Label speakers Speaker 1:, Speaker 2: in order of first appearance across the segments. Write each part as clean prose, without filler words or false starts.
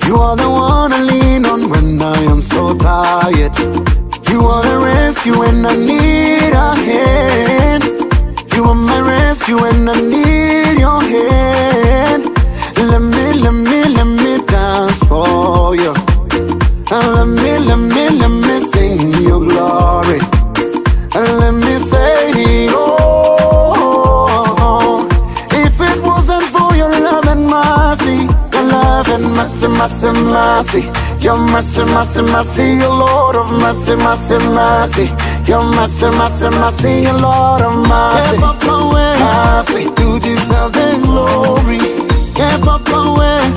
Speaker 1: You are the one I lean on when I am so tired. You are the rescue when I need a hand. You are my rescue when I need your hand. Let me dance for you. Let me sing your glory. Let me say, oh, if it wasn't for your love and mercy, your love and mercy, your mercy, your Lord of mercy, your mercy, your Lord of mercy. Mercy, you deserve the glory. Yeah, Papa, when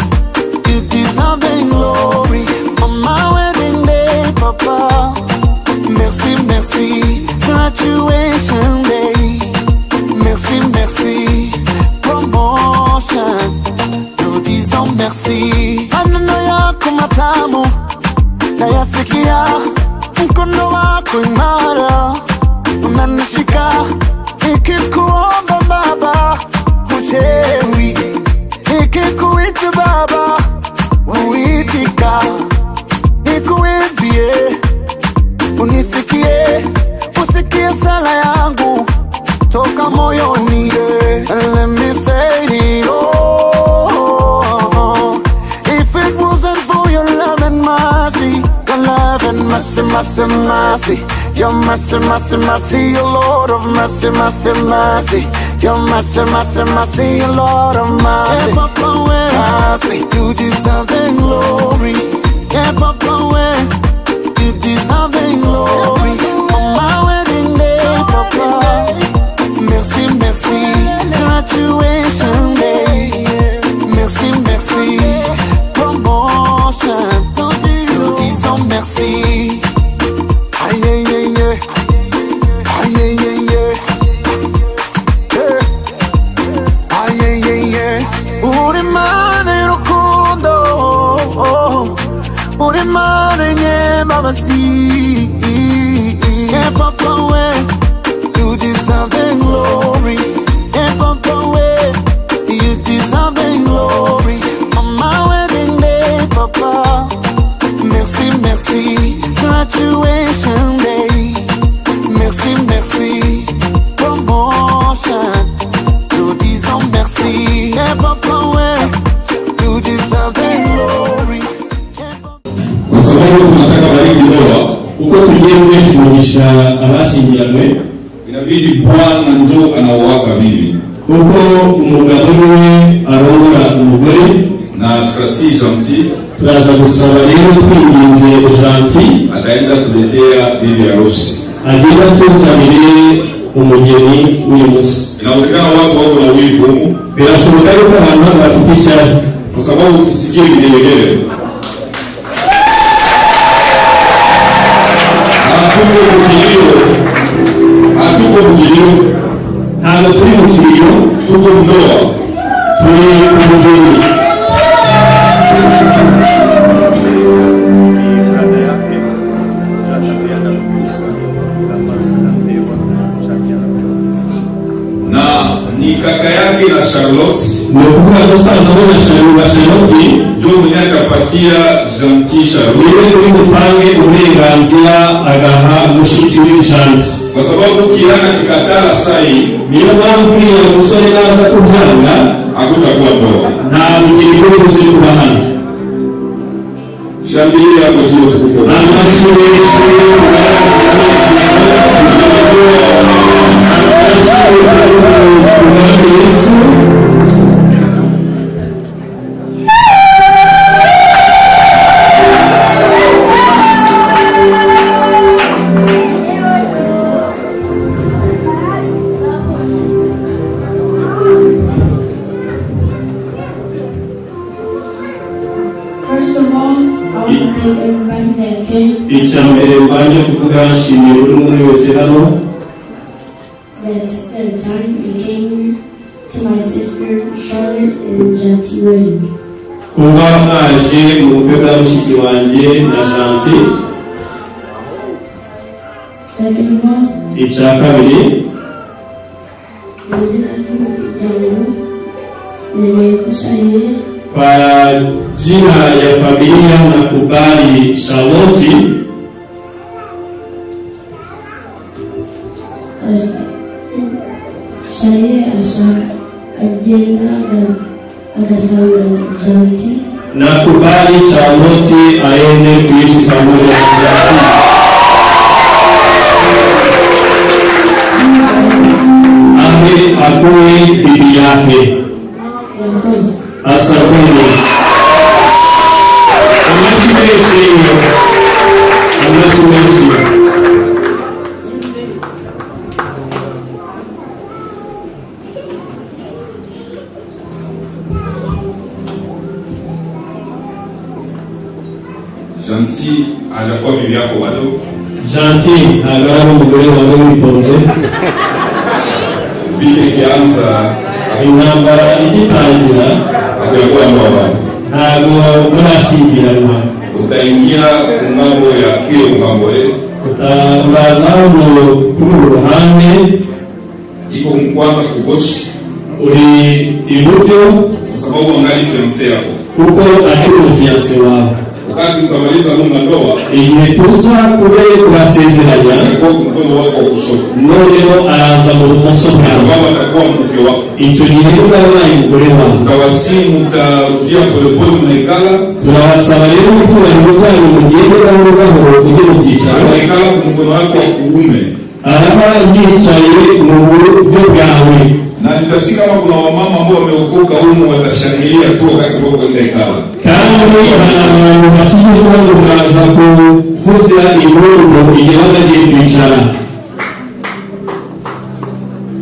Speaker 1: you deserve the glory. On my wedding day, Papa. Merci, graduation day. Merci, promotion. Nous disons merci. Maneno yako matamu nayasikia, mkono wako imara unanishika, nikikuomba Baba huchewi, nikikuita Baba uitika, nikuimbie unisikie, usikie sala yangu toka moyoni. Let me say, oh, if it wasn't for your love and mercy, your love and mercy, your mercy, your Lord of mercy, your mercy, your Lord of mercy. Mercy, you deserve the glory. Yeah, Papa, when you deserve the glory. On my wedding day, Papa. Merci, graduation day. Merci, promotion. Nous disons merci. Aïe, aïe, aïe, aïe, aïe, aïe, aïe, aïe, aïe. Urimane rukundo, urimane nyemabasi. Yeah, Papa, when you deserve the glory. Yeah, Papa, when you deserve the glory. On my wedding day, Papa. Merci, graduation day. Merci, promotion. Nous disons merci. Yeah, Papa, when you deserve the glory.
Speaker 2: Kwa sababu tunataka bariki ndoa, uko tujenye shuhulisha abashyingiranywe, inabidi Bwana ndio anaoaga bibi. Kuko umugabo we arongora umugore na tukasi gentil. Turaza gusaba rero twinginze gentil agaenda tuletea bibi harusi. Agenda tuzanire umugeni uyu munsi. Inawezekana watu wako na wivu huko. Birashoboka yuko abantu bafite ishyari. Kwa sababu usisikie vigelegele. Hatuko kujilio. Halo tuli mchilio. Tuko ndoa. Tuli kumujeni. Na ni kaka yake na Charlotte. Nikuwa dosanza na Charlotte. Ndio mwenye akapatia gentil Charlotte. Ni mpange uburenganzira agaha mushiki w'ishanti. Kwa sababu kijana kikatala sai,
Speaker 3: niyo mpamvu iyo umusore naza kubyanga
Speaker 2: hakutakuwa ndoa.
Speaker 3: Na mkiriko kuzikubana.
Speaker 2: Shambili yako juu tukufu.
Speaker 3: Icyambere mbanje kuvuga nshimiye buri muntu wese hano
Speaker 4: that at a time you came to my sister Charlotte and Janty wedding.
Speaker 3: kuba mwaje mu bukwe bwa mushiki wanjye na Janty.
Speaker 4: Second of all,
Speaker 3: icya kabiri kwa jina ya familia nakubali Charlotte nakubali Charlotte aende kuishi pamoja na Janty. Ame akuwe bibi yake. Asanteni. Amashimesi.
Speaker 2: Janty hajakuwa bibi yako bado?
Speaker 3: Janty agara umugore wawe witonze.
Speaker 2: Vile kianza
Speaker 3: intambara igitangira
Speaker 2: hajakuwa ndoa bado.
Speaker 3: ntabwo murashyingiranwa.
Speaker 2: Utaingia mambo ya kio mambo
Speaker 3: uraza kuri ruhande
Speaker 2: iko kwanza kugoshi
Speaker 3: uri iburyo
Speaker 2: kwa sababu angali fiancé yako.
Speaker 3: kuko akiri fiancé wawe.
Speaker 2: Wakati ukamaliza munga ndoa,
Speaker 3: igihe tuza kube kubasezeranya
Speaker 2: kwa mkono wako wa kushoto,
Speaker 3: noneho araza mu bumoso bwawe,
Speaker 2: sababu atakuwa mke wako.
Speaker 3: icyo gihe nibwo abaye umugore wawe.
Speaker 2: Ukawasimu utarudia polepole mnaikala,
Speaker 3: turabasaba rero icyubahiro cyanyu mugende gahoro gahoro ujye mu byicaro.
Speaker 2: anaikala ku mkono wako wa kuume,
Speaker 3: araba yicaye mu buryo bwawe.
Speaker 2: na nitasi kama kuna wamama ambao wameokoka humu watashangilia tu wakati wako ndaikala.
Speaker 3: Kandi abantu bakijijwe ngo baza kuvuza impundu igihe bagiye kwicara.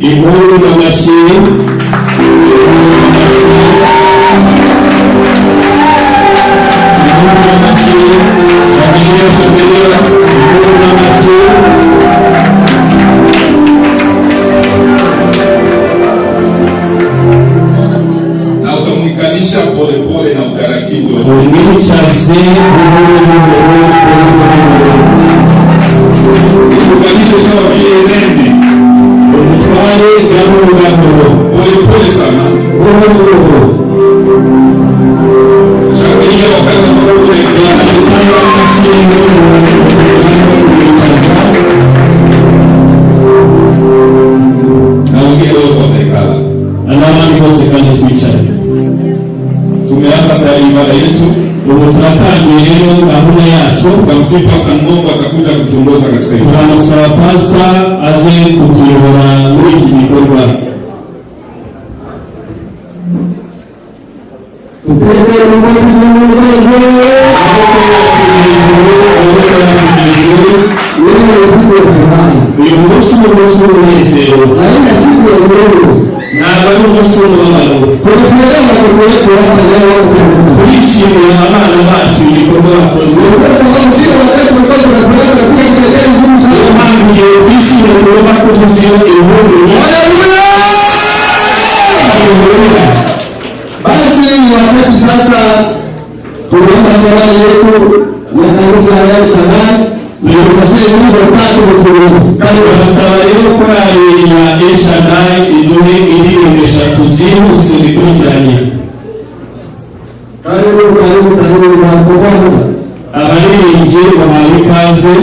Speaker 3: Impundu n'amashyi.
Speaker 2: Na utamwikalisha polepole na utaratibu.
Speaker 3: Umwicaze
Speaker 2: Ukalisha sawa vile rendi.
Speaker 3: umutware gahoro gahoro.
Speaker 2: Polepole sana. Shangilia wakati ambapo unaikala. Na wengine wote wataikala.
Speaker 3: N'abandi bose kandi twicare.
Speaker 2: Tumeanza tayari ibada yetu.
Speaker 3: Ubu turatangiye rero gahunda yacu.
Speaker 2: Tutamsihi Pastor Ngongo atakuja kutuongoza katika ibada.
Speaker 3: Turamusaba Pastor aze kutuyobora muri iki gikorwa. Uyu munsi ni umunsi w'umunezero. Ntabwo ari umunsi w'umubabaro. Turishimira abana bacu igikorwa bakoze. Niyo mpamvu igihe twishimira tugomba kuvuza iyo impundu nyinshi.
Speaker 5: Basi wakati sasa tunaomba jamani yetu ya kanisa la Shabani tunakusia nyimbo tatu mfululizo.
Speaker 3: Turasaba rero korali ya El Shaddai iduhe indirimbo eshatu zihuse zikurikiranye.
Speaker 5: Karibu Bwana.
Speaker 3: Abaririmbyi bahawe ikaze.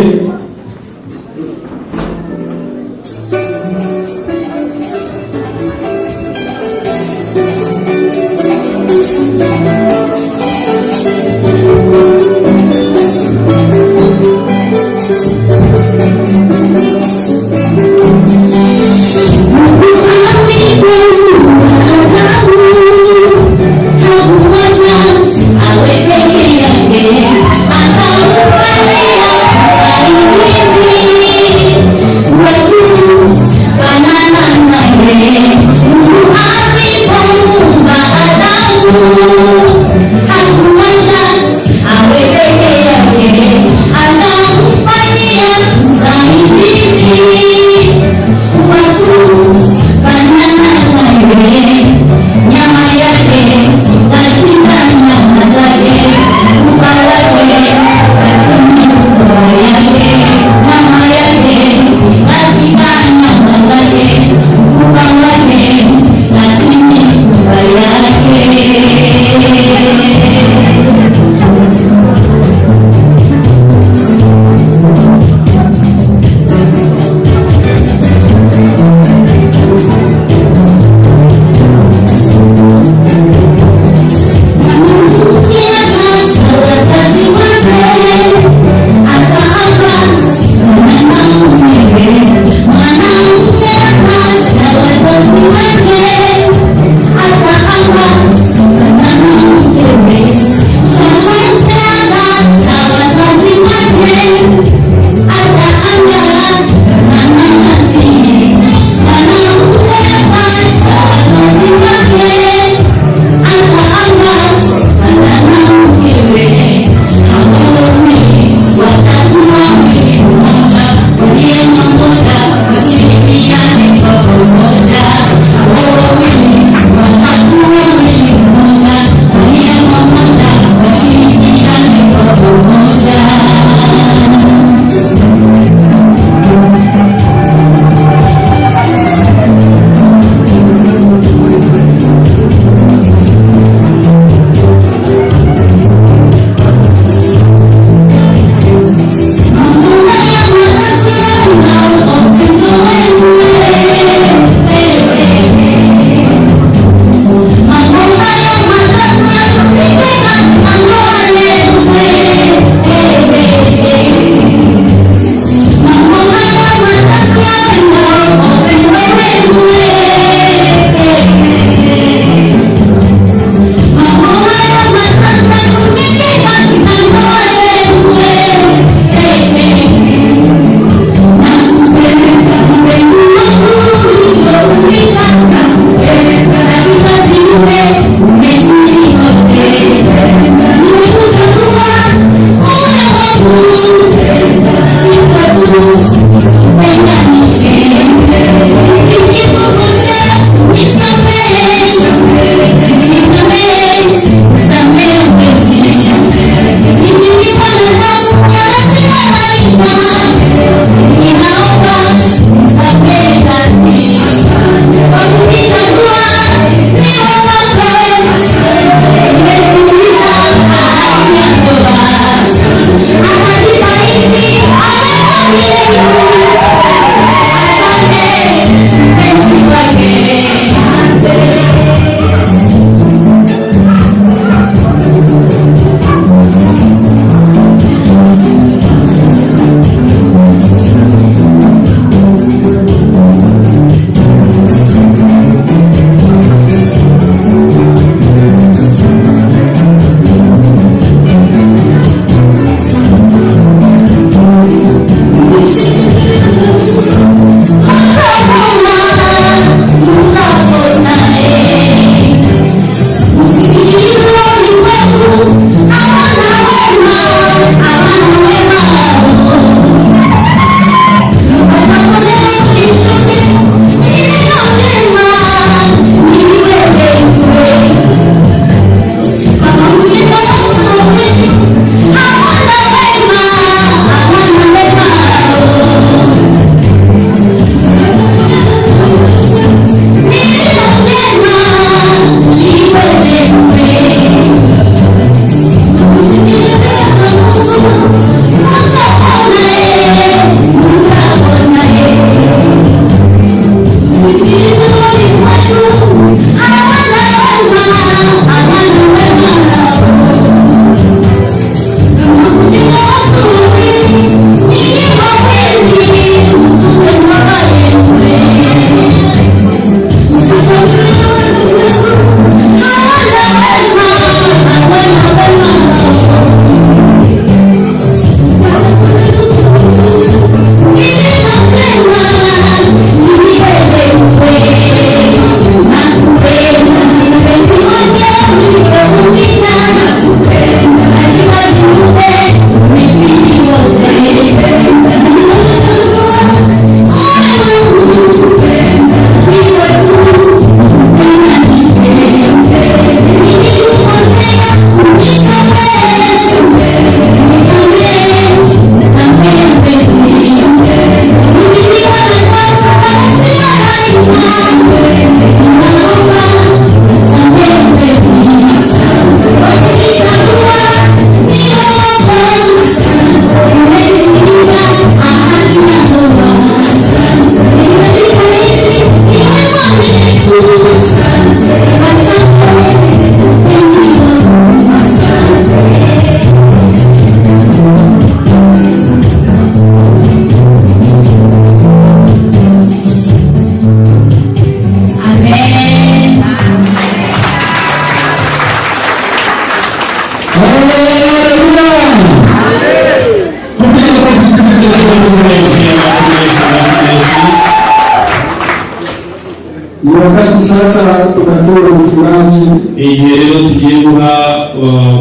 Speaker 5: Wakati sasa tunatoa mchungaji
Speaker 3: leo tugiye guha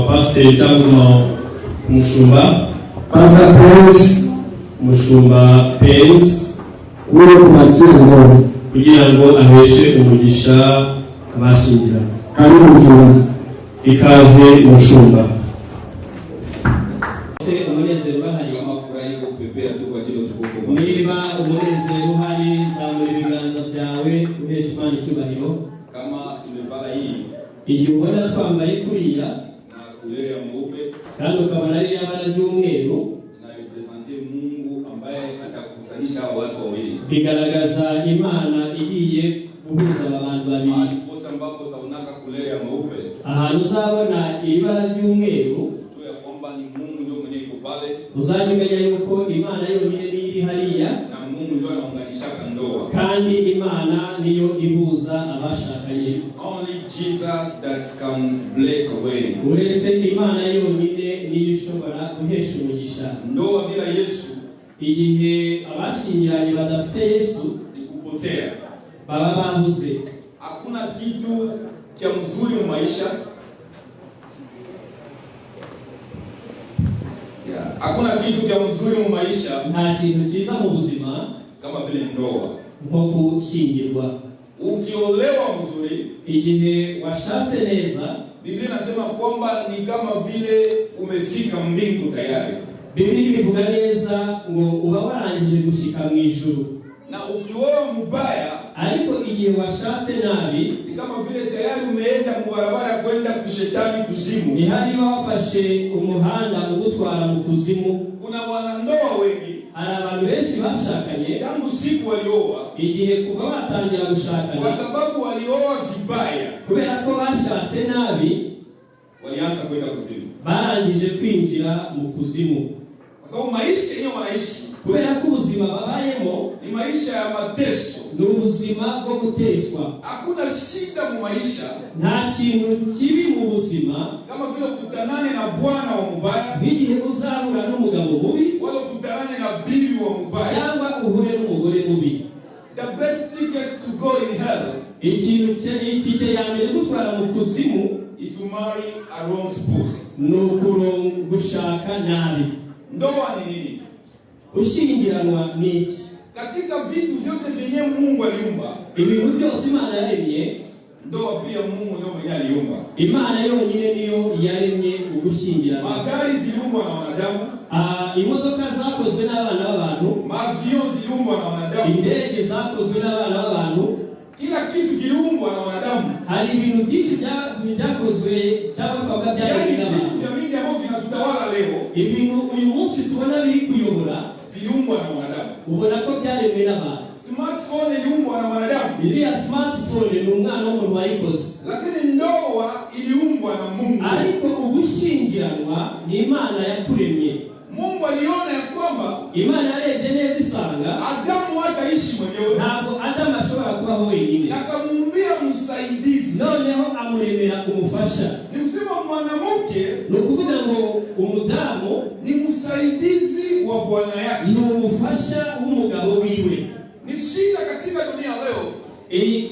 Speaker 3: pastor tangu mushumba
Speaker 5: Pastor Pence
Speaker 3: mushumba Pence
Speaker 5: kuri kumakira
Speaker 3: kugira ngo aheshe umugisha abashingira.
Speaker 5: Karibu mchungaji.
Speaker 3: Ikaze mushumba.
Speaker 2: Umunezero bahari amafurahi kupepea tu kwa ajili utukufu.
Speaker 3: Niba umunezero uhari zamura ibiganza byawe uhesha Imana icyubahiro.
Speaker 2: Kama tumevaa hii
Speaker 3: igihe ubona twambaye kuriya
Speaker 2: na kulea mweupe
Speaker 3: kandi ukabona ari abara ry'umweru
Speaker 2: na represente Mungu ambaye atakusanyisha watu wawili.
Speaker 3: Bigaragaza Imana igiye guhuza abantu babiri.
Speaker 2: Pote ambapo utaonaka kulea mweupe
Speaker 3: Ahantu uzabona ibara ry'umweru
Speaker 2: tu ya kwamba ni Mungu ndio mwenye yuko pale.
Speaker 3: uzamenya yuko Imana yonyine iri hariya
Speaker 2: Na Mungu ndio anaunganisha ndoa.
Speaker 3: kandi Imana niyo ihuza abashakanye.
Speaker 2: Only Jesus that can bless a wedding.
Speaker 3: Uretse Imana yonyine niyo ishobora guhesha umugisha.
Speaker 2: Ndoa bila Yesu
Speaker 3: Igihe abashingiranye badafite Yesu
Speaker 2: ni kupotea.
Speaker 3: baba bahuze.
Speaker 2: Hakuna kitu kia mzuri mu maisha. Hakuna kitu kia mzuri mu maisha
Speaker 3: Nta kintu cyiza mu buzima
Speaker 2: kama vile ndoa.
Speaker 3: nko gushyingirwa.
Speaker 2: Ukiolewa mzuri,
Speaker 3: Igihe washatse neza,
Speaker 2: Biblia inasema kwamba ni kama vile umefika mbingu tayari.
Speaker 3: Biblia ivuga neza ngo uba warangije gushika mu ijuru.
Speaker 2: Na ukioa mubaya,
Speaker 3: Ariko igihe washatse nabi,
Speaker 2: ni kama vile tayari umeenda mubarabara kwenda kushetani kuzimu.
Speaker 3: ni hali wafashe umuhanda ugutwara mu kuzimu.
Speaker 2: Kuna wanandoa wengi
Speaker 3: hari abantu benshi bashakanye
Speaker 2: tangu siku walioa,
Speaker 3: igihe kuva batangira gushakana,
Speaker 2: kwa sababu walioa vibaya,
Speaker 3: kubera ko bashatse nabi,
Speaker 2: walianza kwenda kuzimu.
Speaker 3: barangije kwinjira mu kuzimu.
Speaker 2: Kwa sababu maisha yenyewe wanaishi,
Speaker 3: kubera ko ubuzima babayemo
Speaker 2: ni maisha ya mateso,
Speaker 3: ni ubuzima bwo guteswa.
Speaker 2: hakuna shida mu maisha
Speaker 3: nta kintu kibi mu buzima
Speaker 2: kama vile kutanane na bwana wa mubaya,
Speaker 3: nk'igihe uzahura n'umugabo mubi,
Speaker 2: wala kutanane na bibi wa mubaya.
Speaker 3: cyangwa uhure n'umugore mubi.
Speaker 2: The best ticket to go in hell
Speaker 3: itike ya mbere gutwara mu kuzimu
Speaker 2: is to marry a wrong spouse.
Speaker 3: ni gushaka nabi.
Speaker 2: Ndoa ni nini?
Speaker 3: Ushingiranwa ni iki?
Speaker 2: Katika vitu vyote vyenye Mungu aliumba,
Speaker 3: ibintu byose Imana yaremye,
Speaker 2: ndoa pia Mungu ndio mwenye aliumba.
Speaker 3: Imana yonyine niyo yaremye ugushyingirana.
Speaker 2: Magari ziliumbwa na wanadamu,
Speaker 3: imodoka zakozwe n'abana b'abantu,
Speaker 2: mavio ziliumbwa na wanadamu,
Speaker 3: indege zakozwe n'abana b'abantu,
Speaker 2: kila kitu kiliumbwa na wanadamu.
Speaker 3: hari ibintu byinshi byakozwe cyangwa twavuga byaremwe n'abantu.
Speaker 2: Vitu vya mingi ambavyo vinatutawala leo,
Speaker 3: ibintu uyu munsi tubona biri kuyobora,
Speaker 2: viliumbwa na wanadamu.
Speaker 3: ubona ko byaremwe n'abantu.
Speaker 2: Smartphone iliumbwa na wanadamu,
Speaker 3: iriya smartphone ni umwana w'umuntu wayikoze,
Speaker 2: lakini ndoa iliumbwa na Mungu.
Speaker 3: ariko ugushyingiranwa ni Imana yakuremye.
Speaker 2: Mungu aliona ya kwamba
Speaker 3: Imana yarebye neza isanga
Speaker 2: Adamu hataishi mwenyewe,
Speaker 3: ntabwo Adamu ashobora kubaho wenyine,
Speaker 2: na akamuumbia msaidizi.
Speaker 3: noneho amuremera umufasha.
Speaker 2: Ni kusema mwanamke
Speaker 3: ni ukuvuga ngo umudamu
Speaker 2: ni msaidizi wa bwana yake,
Speaker 3: ni umufasha w'umugabo wiwe.
Speaker 2: Ni shida katika dunia leo,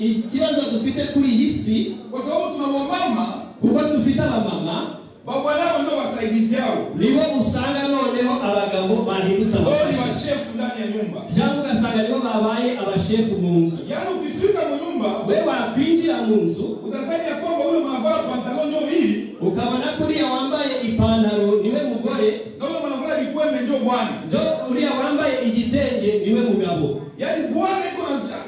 Speaker 3: ikibazo dufite kuri iyi si,
Speaker 2: kwa sababu tuna wamama,
Speaker 3: kuko dufite abamama
Speaker 2: baba nao ndio wasaidizi yao,
Speaker 3: nibo usanga noneho abagabo bahindutse
Speaker 2: wao ni
Speaker 3: abafasha,
Speaker 2: mashefu ndani ya nyumba.
Speaker 3: cyangwa ugasanga nibo babaye abashefu mu nzu.
Speaker 2: Yaani ukifika mu nyumba,
Speaker 3: we wakwinjira mu nzu
Speaker 2: utadhani ya kwamba ule mavaa pantalon ndio hivi,
Speaker 3: ukabona kuriya wambaye ipantaro niwe mugore,
Speaker 2: na ule mwanavaa vikwembe ndio bwana,
Speaker 3: njo uriya wambaye igitenge niwe mugabo.
Speaker 2: yaani bwana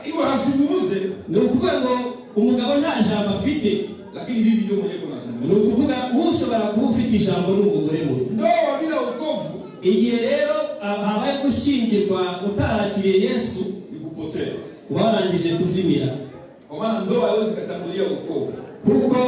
Speaker 2: iko hazungumuze,
Speaker 3: ni ukuvuga ngo umugabo nta jambo afite,
Speaker 2: lakini bibi ndio mwenye kuna
Speaker 3: ni ukuvuga ushobora kuba ufite ijambo n'umugore we.
Speaker 2: ndoa bila wokovu,
Speaker 3: igihe rero habaye gushingirwa utarakiriye Yesu,
Speaker 2: ni kupotea.
Speaker 3: warangije kuzimira,
Speaker 2: Kwa maana ndoa haiwezi kutangulia wokovu,
Speaker 3: kuko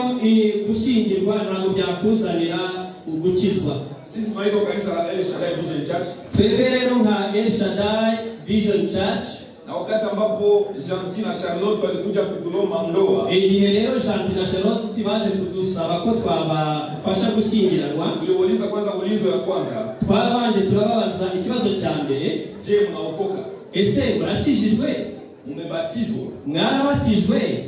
Speaker 3: gushingirwa ntabwo byakuzanira ugukizwa.
Speaker 2: sisi tunaitwa kanisa la El Shaddai Vision Church,
Speaker 3: twebwe rero nka El Shaddai Vision Church,
Speaker 2: na wakati ambapo Gentil na Charlotte walikuja kutulomba ndoa,
Speaker 3: igihe rero Gentil na Charlotte baje kudusaba ko twabafasha gushyingiranwa,
Speaker 2: tuliuliza kwanza ulizo ya kwanza,
Speaker 3: twabanje turababaza ikibazo cya mbere,
Speaker 2: je, mnaokoka?
Speaker 3: ese murakijijwe?
Speaker 2: Mmebatizwa?
Speaker 3: Mwarabatijwe?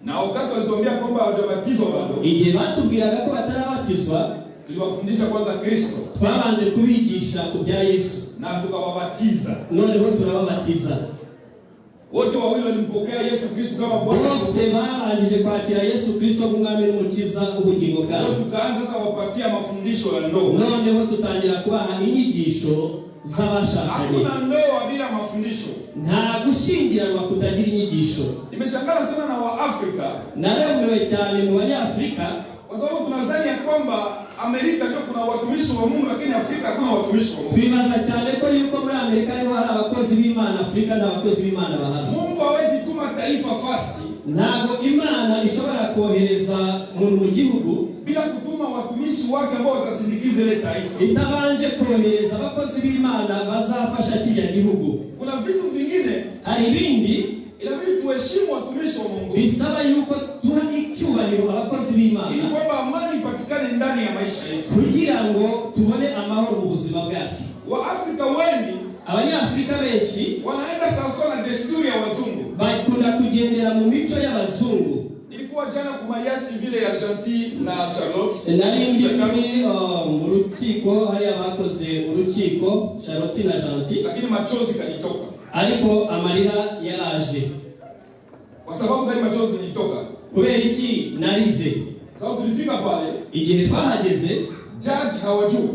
Speaker 2: Na wakati walituambia kwamba hawajabatizwa bado,
Speaker 3: igihe batubwiraga ko batarabatizwa,
Speaker 2: tuliwafundisha kwanza Kristo,
Speaker 3: twabanje kubigisha ku bya Yesu,
Speaker 2: na tukawabatiza.
Speaker 3: noneho turababatiza.
Speaker 2: Wote wawili walimpokea Yesu Kristo kama Bwana,
Speaker 3: bose barangije kwakira Yesu Kristo nk'umwami n'umukiza w'ubugingo bwabo.
Speaker 2: tukaanza sasa wapatia mafundisho ya ndoa.
Speaker 3: noneho tutangira kubaha inyigisho z'abashakanye.
Speaker 2: Hakuna ndoa bila mafundisho.
Speaker 3: nta gushyingiranwa kutagira inyigisho.
Speaker 2: Nimeshangaa sana na Waafrika,
Speaker 3: naremewe cyane mu Banyafrika,
Speaker 2: kwa sababu tunadhani ya kwamba Amerika ndio kuna watumishi wa Mungu, lakini Afrika hakuna watumishi wa Mungu.
Speaker 3: twibaza cyane ko yuko muri Amerika niho hari abakozi b'Imana, Afrika nta bakozi b'Imana bahari.
Speaker 2: Mungu hawezi tuma taifa fasi
Speaker 3: ntabwo Imana ishobora kohereza umuntu mu gihugu
Speaker 2: bila kutuma watumishi wake ambao watasindikiza ile taifa,
Speaker 3: itabanje kohereza abakozi b'Imana bazafasha kiriya gihugu.
Speaker 2: kuna vitu vingine
Speaker 3: hari ibindi
Speaker 2: inabidi tuheshimu watumishi wa Mungu,
Speaker 3: bisaba yuko tuha icyubahiro abakozi
Speaker 2: ili
Speaker 3: b'Imana,
Speaker 2: kwamba amani ipatikane ndani ya maisha yetu.
Speaker 3: kugira ngo tubone amahoro mu buzima bwacu.
Speaker 2: Waafrika wengi
Speaker 3: Abanyafrika benshi
Speaker 2: wanaenda sawasawa na desturi ya wazungu.
Speaker 3: bakunda kugendera mu mico y'abazungu.
Speaker 2: Nilikuwa jana kumariasi vile ya Gentil na Charlotte,
Speaker 3: nari ndi mu rukiko, hari abakoze urukiko Charlotte na Gentil,
Speaker 2: lakini machozi kanitoka.
Speaker 3: ariko amarira yaraje.
Speaker 2: Kwa sababu gani machozi nilitoka?
Speaker 3: kubera iki narize?
Speaker 2: Sababu tulifika pale,
Speaker 3: igihe twahageze
Speaker 2: judge hawajui,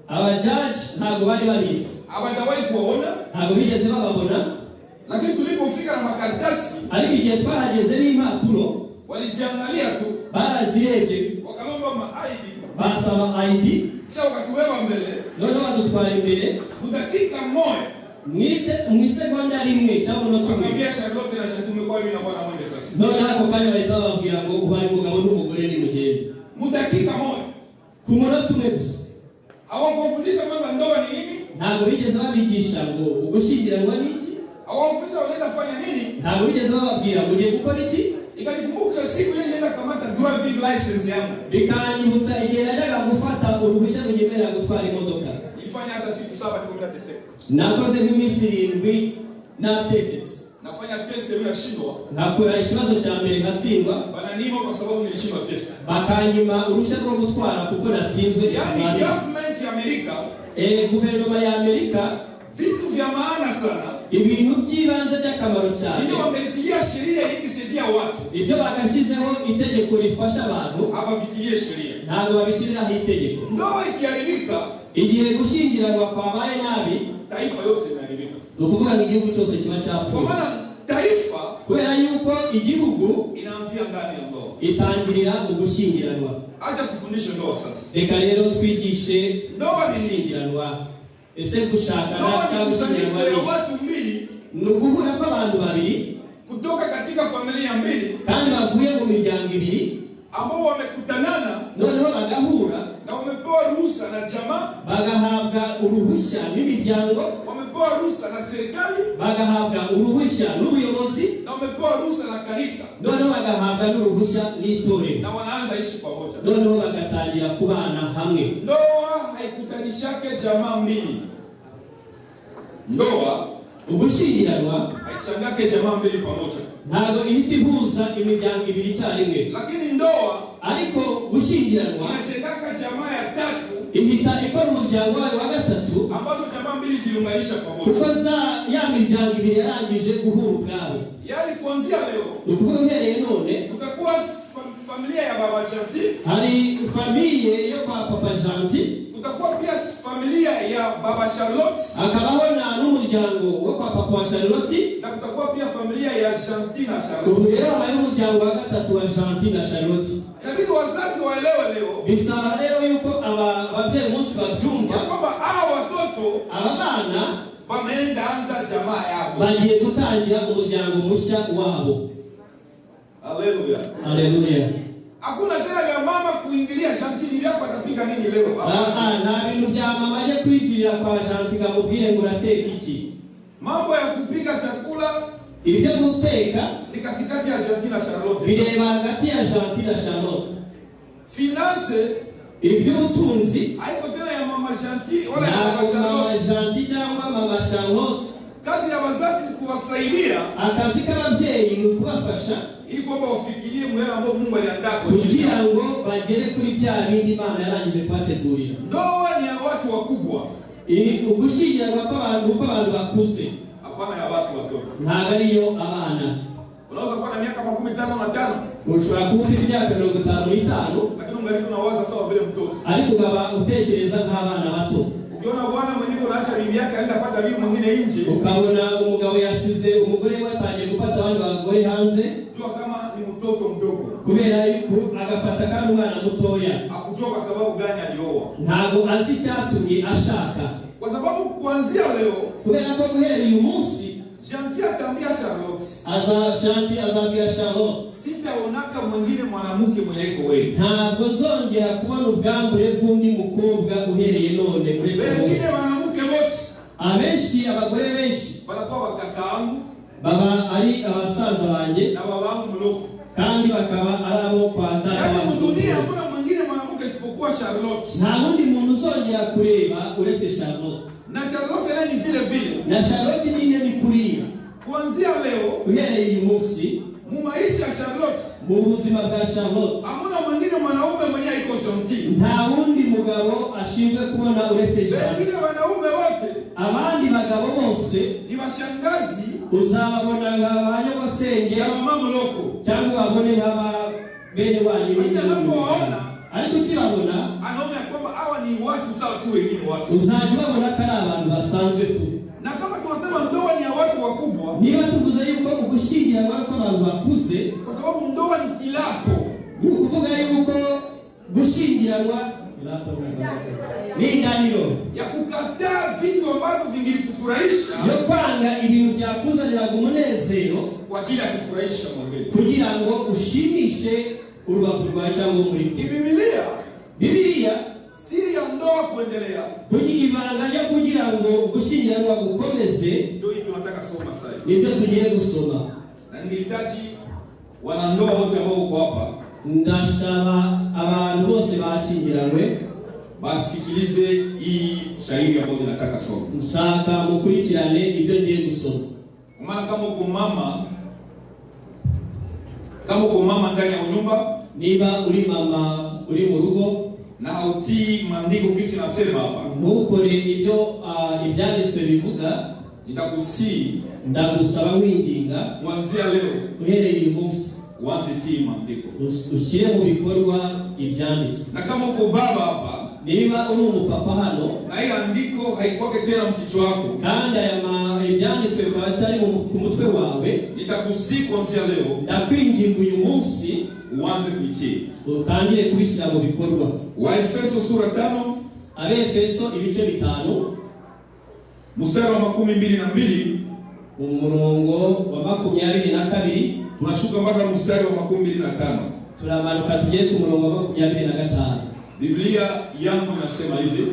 Speaker 3: abajaji ntabwo bari babizi,
Speaker 2: hawajawahi kuwaona,
Speaker 3: ntabwo bigeze bababona,
Speaker 2: lakini tulipofika na makaratasi,
Speaker 3: ariko igihe twahageze n'impapuro
Speaker 2: waliziangalia tu,
Speaker 3: barazirebye,
Speaker 2: wakalomba ma-ID
Speaker 3: basaba ID.
Speaker 2: Sasa wakatuweka mbele.
Speaker 3: None badutwara imbere.
Speaker 2: Dakika moja.
Speaker 3: Mu segonda rimwe cyangwa no tumwe.
Speaker 2: Tukamwambia Charlotte na Chantume kwa mimi na bwana mmoja sasa.
Speaker 3: None hako kanya bahita babwira ngo ubari mugabo n'umugore ni mugende.
Speaker 2: Mu dakika moja.
Speaker 3: Ku munota umwe gusa.
Speaker 2: Hawakufundisha kwamba ndoa ni nini?
Speaker 3: Ntabwo bigeze babigisha ngo ugushyingiranwa n'iki.
Speaker 2: Hawakufundisha wanaenda fanya nini?
Speaker 3: Ntabwo bigeze bababwira ngo ugiye gukora iki.
Speaker 2: Ikanikumbuka siku ile nilienda kamata driving license yangu.
Speaker 3: Bikanyibutsa igihe najyaga gufata uruhushya rugemerera gutwara imodoka.
Speaker 2: Ifanya hata siku 7 19.
Speaker 3: Nakoze nk'iminsi 7 na test.
Speaker 2: Nafanya test bila shindwa.
Speaker 3: Nakora ikibazo cya mbere ngatsindwa.
Speaker 2: Bananima kwa sababu nilishindwa test.
Speaker 3: Bakanyima uruhushya rwo gutwara kuko natsinzwe.
Speaker 2: Yani government ya Amerika,
Speaker 3: guverinoma ya Amerika,
Speaker 2: vitu vya maana sana.
Speaker 3: Ibintu by'ibanze by'akamaro cyane.
Speaker 2: Ndio wametilia sheria ili kusaidia watu.
Speaker 3: Ibyo bagashyizeho itegeko rifasha abantu.
Speaker 2: Habafikirie sheria.
Speaker 3: Ntabwo babishyiriraho itegeko.
Speaker 2: Ndoa ikiharibika,
Speaker 3: igihe gushyingiranwa kwabaye nabi,
Speaker 2: taifa yote inaharibika.
Speaker 3: Nukuvuga ngo igihugu cyose kiba cyapfuye.
Speaker 2: Kwa maana taifa,
Speaker 3: kubera yuko igihugu
Speaker 2: inaanzia ndani ya ndoa.
Speaker 3: Itangirira mu gushyingiranwa.
Speaker 2: Acha tufundishe ndoa sasa.
Speaker 3: Reka rero twigishe
Speaker 2: ndoa ni
Speaker 3: gushyingiranwa. Ese gushaka
Speaker 2: na gushyingiranwa ya watu mbili,
Speaker 3: ni uguhura kw'abantu babiri
Speaker 2: kutoka katika familia mbili,
Speaker 3: kandi bavuye mu miryango ibiri,
Speaker 2: ambao wamekutanana,
Speaker 3: noneho bagahura
Speaker 2: na wamepewa ruhusa na jamaa,
Speaker 3: bagahabwa uruhushya n'imiryango,
Speaker 2: wamepewa ruhusa na serikali,
Speaker 3: bagahabwa uruhushya n'ubuyobozi,
Speaker 2: na wamepewa ruhusa na kanisa,
Speaker 3: noneho bagahabwa n'uruhushya n'itorero,
Speaker 2: na wanaanza ishi pamoja,
Speaker 3: noneho bagatangira kubana hamwe.
Speaker 2: Ndoa haikutanishake jamaa mbili. Ndoa
Speaker 3: ugushyingiranwa
Speaker 2: haichangake jamaa mbili pamoja,
Speaker 3: ntabwo ihita ihuza imiryango ibiri icyarimwe.
Speaker 2: Lakini ndoa
Speaker 3: ariko gushyingiranwa
Speaker 2: inachengaka jamaa ya tatu,
Speaker 3: ihita ikora umuryango wayo wa gatatu,
Speaker 2: ambazo jamaa mbili ziliunganisha pamoja,
Speaker 3: kuko ya miryango ibiri yarangije guhura ubwabo.
Speaker 2: Yaani kuanzia leo,
Speaker 3: ukuvuga uhereye none,
Speaker 2: utakuwa familia ya baba Janti,
Speaker 3: hari familie yo kwa papa Janti,
Speaker 2: utakuwa pia familia ya baba Charlotte,
Speaker 3: akabaho n'umuryango wo kwa papa Charlotte,
Speaker 2: na utakuwa pia familia ya Janti na Charlotte.
Speaker 3: Ubu rero habaye umuryango wa gatatu wa Janti na Charlotte.
Speaker 2: Lakini wazazi waelewe leo,
Speaker 3: bisaba rero yuko ababyeyi munsi babyumva
Speaker 2: kwamba hao watoto,
Speaker 3: aba bana
Speaker 2: wameenda anza jamaa yao,
Speaker 3: bagiye gutangira umuryango mushya wabo.
Speaker 2: Haleluya,
Speaker 3: haleluya.
Speaker 2: Hakuna tena ya mama kuingilia Janti yako atapika nini leo.
Speaker 3: Na bintu bya mama je kwinjirira kwa Janti ngamubwire ngo urateka iki.
Speaker 2: Mambo ya kupika chakula,
Speaker 3: ibyo guteka
Speaker 2: ni katikati ya Janti na Charlotte,
Speaker 3: bireba hagati ya Janti na Charlotte.
Speaker 2: Finance,
Speaker 3: ibyo utunzi
Speaker 2: haiko tena ya mama Janti wala ya mama Charlotte.
Speaker 3: Mama Janti cyangwa mama Charlotte.
Speaker 2: Kazi ya wazazi ni kuwasaidia,
Speaker 3: akazi k'ababyeyi ni ukubafasha
Speaker 2: ili kwamba wafikirie mwema ambao Mungu aliandaa
Speaker 3: kugira ngo bagere kuri bya bindi Imana yarangije kubategurira.
Speaker 2: Ndoa ni ya watu wakubwa,
Speaker 3: ugushyingiranwa kw'abantu bakuze,
Speaker 2: hapana ya watu wadogo.
Speaker 3: ntabwo ariyo abana.
Speaker 2: Unaweza kuwa na miaka 55,
Speaker 3: ushobora kuba ufite imyaka 55,
Speaker 2: lakini ungali unawaza sawa vile mtoto,
Speaker 3: ariko ukaba utekereza nk'abana bato.
Speaker 2: Ukiona bwana mwenyewe unaacha bibi yake aenda fuata bibi mwingine nje,
Speaker 3: ukabona umugabo yasize umugore we atangiye gufata abandi bagore hanze,
Speaker 2: jua kama ni mtoto mdogo,
Speaker 3: kubera yuko agafata kandi umwana mutoya,
Speaker 2: akujua kwa sababu gani alioa,
Speaker 3: ntabwo azi icyatumye ashaka.
Speaker 2: Kwa sababu kuanzia leo,
Speaker 3: kubera ko guhera uyu munsi
Speaker 2: Janti atambia Charlotte,
Speaker 3: Janti azabwira Charlotte,
Speaker 2: sitaonaka mwingine mwanamke mwenye iko wewe,
Speaker 3: ntabwo nzongera kubona ubwambure bw'undi mukobwa uhereye none uretse wowe.
Speaker 2: wengine mwanamke wote,
Speaker 3: abenshi abagore benshi
Speaker 2: barakuwa wakakaangu,
Speaker 3: baba ari abasaza banjye
Speaker 2: na babangu mloko,
Speaker 3: kandi bakaba ari abo kwa data
Speaker 2: yaani
Speaker 3: wangu.
Speaker 2: dunia hakuna mwingine mwanamke isipokuwa Charlotte,
Speaker 3: nta wundi muntu uzongera kureba uretse Charlotte,
Speaker 2: na Charlotte naye ni vile vile,
Speaker 3: na Charlotte niye ni kuriya.
Speaker 2: kuanzia leo,
Speaker 3: uhereye uyu munsi
Speaker 2: mu maisha ya Charlotte,
Speaker 3: mu buzima bwa Charlotte,
Speaker 2: hamuna mwingine mwanaume mwenye iko Janti,
Speaker 3: nta wundi mugabo ashinzwe kubona uretse Janti.
Speaker 2: wengine wanaume wote,
Speaker 3: abandi bagabo bose
Speaker 2: ni washangazi,
Speaker 3: uzabona nk'abanyogosenge
Speaker 2: na mama mloko,
Speaker 3: cyangwa babone nk'aba bene wanyu
Speaker 2: unapowaona,
Speaker 3: ariko ukibabona
Speaker 2: anaona kwamba hawa ni watu sawa tu wengine watu,
Speaker 3: uzajya ubabona ko ari abantu basanzwe tu.
Speaker 2: na kama tunasema ndoa ni ya watu wakubwa,
Speaker 3: niba tuvuze yuko ugushyingiranwa kw'abantu bakuze,
Speaker 2: kwa sababu ndoa ni kilapo,
Speaker 3: ni ukuvuga yuko gushyingiranwa ni indahiro
Speaker 2: ya kukataa vitu ambavyo vingekufurahisha
Speaker 3: yo kwanga ibintu byakuzanira umunezero
Speaker 2: kwa ajili ya kufurahisha mwingine,
Speaker 3: kugira ngo ushimishe urubavu rwa cyangwa muri Biblia
Speaker 2: siri ya ndoa kuendelea
Speaker 3: kugira ibanga ryo kugira ngo gushyingiranwa gukomeze,
Speaker 2: ndio tunataka soma sasa.
Speaker 3: nibyo tugiye gusoma,
Speaker 2: Na ningehitaji wanandoa wote ambao uko hapa,
Speaker 3: ndasaba abantu bose bashyingiranywe
Speaker 2: basikilize hii shairi ambayo ninataka soma.
Speaker 3: nshaka mukurikirane ibyo ngiye gusoma.
Speaker 2: Maana kama uko mama ndani ya nyumba,
Speaker 3: niba uri mama uri mu rugo
Speaker 2: na hautii maandiko kisi nasema hapa,
Speaker 3: ntukore ibyo ibyanditswe bivuga,
Speaker 2: nitakusii
Speaker 3: ndagusaba winginga
Speaker 2: kuanzia leo
Speaker 3: uhereye uyu munsi
Speaker 2: uanze tii maandiko,
Speaker 3: ushyire mu bikorwa ibyanditswe.
Speaker 2: na kama uko baba hapa,
Speaker 3: niba uri umupapa hano
Speaker 2: na hii andiko haikwake tena mkichwa wako,
Speaker 3: kandi ibyanditswe batari ku mutwe wawe,
Speaker 2: nitakusii kuanzia leo
Speaker 3: ndakwinginga uyu munsi
Speaker 2: uanze kuitii.
Speaker 3: utangire kubishyira mu bikorwa.
Speaker 2: Waefeso sura 5
Speaker 3: Abefeso ibice 5
Speaker 2: mstari wa 22
Speaker 3: umurongo wa 22
Speaker 2: tunashuka mpaka mstari wa 25.
Speaker 3: turamanuka tugere ku murongo wa 25.
Speaker 2: Biblia yangu inasema hivi,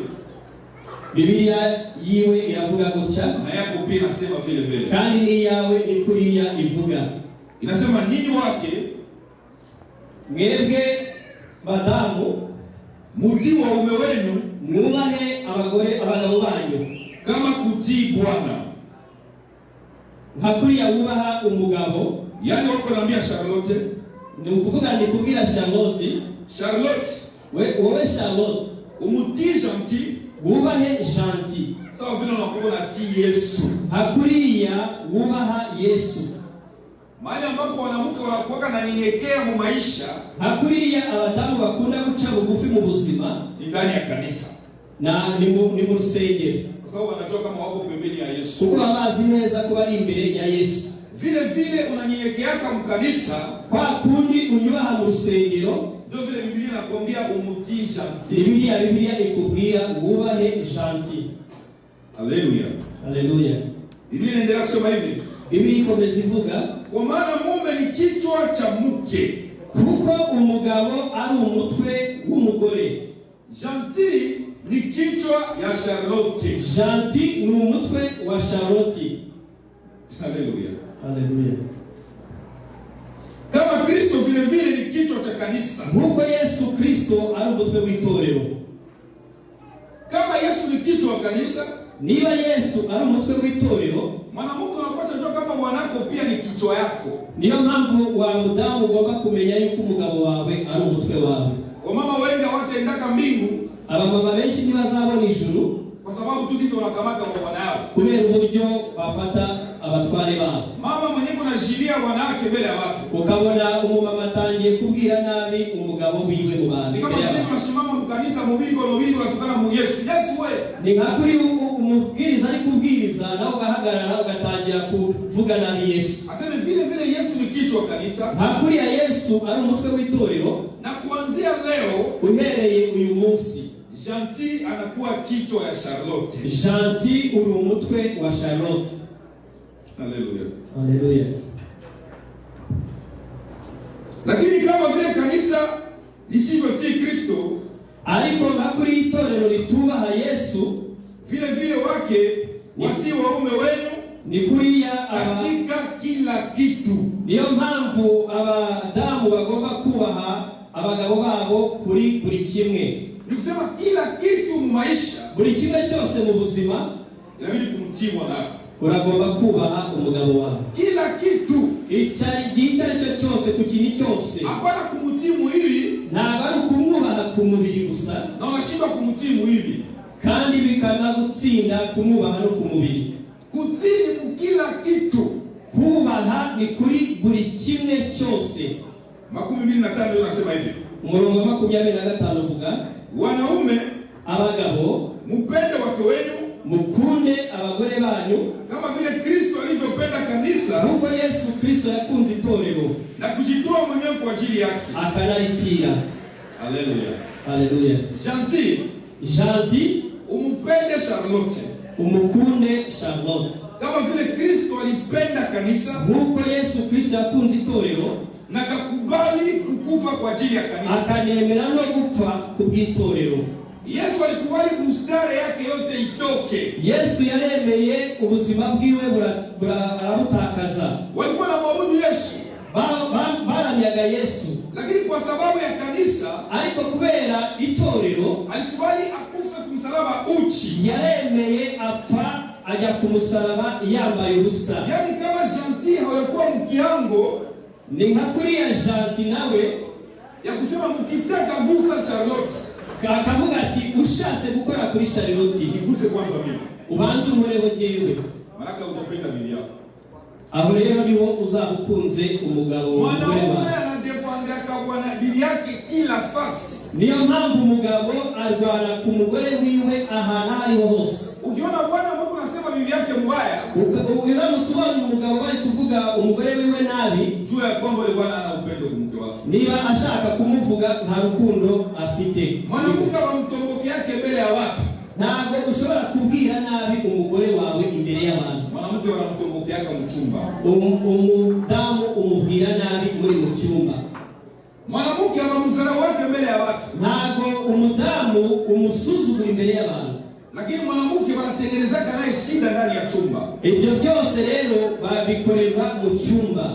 Speaker 3: Biblia yiwe iravuga gutya,
Speaker 2: na yako pia inasema vile vile,
Speaker 3: kandi ni yawe ni kuriya ivuga.
Speaker 2: inasema ninyi wake
Speaker 3: mwebwe badamu
Speaker 2: mutii waume wenu
Speaker 3: mwubahe abagabo banyu
Speaker 2: kama kutii Bwana.
Speaker 3: nka kuriya wubaha umugabo.
Speaker 2: Yani wako naambia Charlotte,
Speaker 3: ni ukuvuga ndi kubwira Charlotte, wowe Charlotte
Speaker 2: umutii Gentil
Speaker 3: wubahe Gentil
Speaker 2: sawa vile unakuwa natii Yesu.
Speaker 3: hakuriya wubaha Yesu.
Speaker 2: Mahali ambapo wanamke wanakuwa na nyenyekea mu maisha,
Speaker 3: hakuriya abadamu bakunda guca bugufi mu buzima,
Speaker 2: ni ndani ya kanisa,
Speaker 3: na ni mu rusengero,
Speaker 2: kwa sababu wanajua kama wako pembeni ya Yesu,
Speaker 3: kuko bazi neza ko bari imbere ya Yesu.
Speaker 2: vile vile unanyenyekeaka mu kanisa,
Speaker 3: kwa kundi unyubaha mu rusengero,
Speaker 2: ndio vile Biblia inakwambia umutii Gentil.
Speaker 3: Biblia ikubwira wubahe Gentil.
Speaker 2: Haleluya.
Speaker 3: Haleluya.
Speaker 2: Biblia inaendelea kusema hivi,
Speaker 3: Biblia ikomeza ivuga,
Speaker 2: kwa maana mume ni kichwa cha mke,
Speaker 3: kuko umugabo ari umutwe w'umugore.
Speaker 2: Gentil ni kichwa ya Charlotte.
Speaker 3: Gentil ni umutwe wa Charlotte.
Speaker 2: Haleluya.
Speaker 3: Haleluya.
Speaker 2: Kama Kristo vile vile ni kichwa cha kanisa,
Speaker 3: kuko Yesu Kristo ari umutwe w'itorero.
Speaker 2: Kama Yesu ni kichwa wa kanisa,
Speaker 3: niba Yesu ari umutwe w'itorero,
Speaker 2: mwanamke unapaswa kujua kama mwanako pia ni kichwa yako.
Speaker 3: niyo mpamvu wa mudamu ugomba kumenya yuko umugabo wawe ari umutwe wawe.
Speaker 2: Wamama wengi hawataendaka mbingu,
Speaker 3: abamama benshi ntibazabona ijuru
Speaker 2: kwa sababu tu ndizo wanakamata bwana yao,
Speaker 3: kubera uburyo bafata abatware babo.
Speaker 2: Mama mwenyewe anajilia bwana yake mbele ya watu,
Speaker 3: ukabona umumama atangiye kubwira nabi umugabo wiwe mu bantu.
Speaker 2: Ni kama vile unasimama mu kanisa mubiri unatukana mu Yesu. Yesu wewe.
Speaker 3: Ni nk'akuri umubwiriza ari kubwiriza nawe ugahagarara ugatangira kuvuga nabi Yesu.
Speaker 2: Aseme vile vile Yesu ni kichwa wa kanisa.
Speaker 3: Hakuri ya Yesu ari umutwe w'itorero,
Speaker 2: na kuanzia leo
Speaker 3: uhereye uyu munsi
Speaker 2: Gentil anakuwa kichwa ya Charlotte.
Speaker 3: Gentil uri umutwe wa Charlotte.
Speaker 2: Haleluya.
Speaker 3: Haleluya.
Speaker 2: Lakini kama vile kanisa lisivyotii Kristo,
Speaker 3: ariko nk'akuri itorero ritubaha Yesu,
Speaker 2: vile vile wake watii waume wenu
Speaker 3: ni kuriya
Speaker 2: katika kila kitu.
Speaker 3: Niyo mpamvu abadamu bagomba kubaha abagabo babo kuri buri kimwe.
Speaker 2: Ni kusema kila kitu mu maisha,
Speaker 3: buri kimwe cyose mu buzima
Speaker 2: inabidi kumtii mwanako.
Speaker 3: uragomba kubaha umugabo wawe.
Speaker 2: Kila kitu
Speaker 3: icyo cyose ku kintu cyose,
Speaker 2: hapana kumtii mwili,
Speaker 3: ntabwo ari kumwubaha ku mubiri gusa,
Speaker 2: na unashindwa kumtii mwili,
Speaker 3: kandi bikanagutsinda kumwubaha no ku mubiri.
Speaker 2: kutii mu kila kitu.
Speaker 3: Kubaha ni kuri buri kimwe cyose.
Speaker 2: 25 unasema hivi,
Speaker 3: umurongo wa 25 uvuga,
Speaker 2: wanaume
Speaker 3: abagabo
Speaker 2: mupende wake wenu,
Speaker 3: mukunde abagore banyu
Speaker 2: kama vile Kristo alivyopenda kanisa,
Speaker 3: nkuko Yesu Kristo yakunze itorero
Speaker 2: na kujitoa mwenyewe kwa ajili yake,
Speaker 3: akanalitira.
Speaker 2: Haleluya.
Speaker 3: Haleluya. Gentil
Speaker 2: umupende Charlotte.
Speaker 3: Umukunde Charlotte.
Speaker 2: Kama vile Kristo alipenda kanisa,
Speaker 3: nkuko Yesu Kristo yakunze itorero
Speaker 2: na akakubali kukufa kwa ajili ya kanisa,
Speaker 3: akanemera no gupfa kubw'itorero.
Speaker 2: Yesu alikubali bustare yake yote itoke.
Speaker 3: Yesu yaremeye ubuzima bwiwe burabutakaza.
Speaker 2: Walikuwa na maabudu Yesu,
Speaker 3: baramyaga Yesu,
Speaker 2: lakini kwa sababu ya kanisa,
Speaker 3: ariko kubera itorero,
Speaker 2: alikubali akufe kumsalaba uchi.
Speaker 3: Yaremeye apfa ajya kumusaraba yambaye ubusa.
Speaker 2: Yani kama Gentil hawakuwa mkiango,
Speaker 3: ni nka kuriya Gentil nawe
Speaker 2: ya kusema mkitaka gusa Charlotte,
Speaker 3: akavuga ati ushatse gukora kuri Charlotte,
Speaker 2: niguse kwanza mimi,
Speaker 3: ubanze umureho jewe,
Speaker 2: maraka utapenda bibi yako.
Speaker 3: Aho rero niwo uzabukunze umugabo.
Speaker 2: Mwanaume anadefendra kwa bibi yake kila fasi.
Speaker 3: Niyo mpamvu umugabo arwana ku mugore wiwe ahantu ariho hose.
Speaker 2: Ukiona bwana mmoja anasema bibi yake mbaya,
Speaker 3: ukiramutse ubonye umugabo bari kuvuga umugore wiwe nabi,
Speaker 2: jua ya kwamba yule bwana ana upendo kwa mke wake.
Speaker 3: Niba ashaka kumuvuga nta rukundo afite.
Speaker 2: Mwanamke amtomboke yake mbele ya watu,
Speaker 3: ntabwo ushobora kubwira nabi umugore wawe imbere y'abantu.
Speaker 2: Mwanamke anamtomboke yake mchumba,
Speaker 3: umudamu umubwira nabi muri mu cyumba.
Speaker 2: Mwanamke anamzara wake mbele ya watu,
Speaker 3: ntabwo umudamu umusuzugura imbere y'abantu.
Speaker 2: Lakini mwanamke wanatengeneza naye shida ndani ya chumba.
Speaker 3: Ibyo byose rero babikorerwa mu cyumba.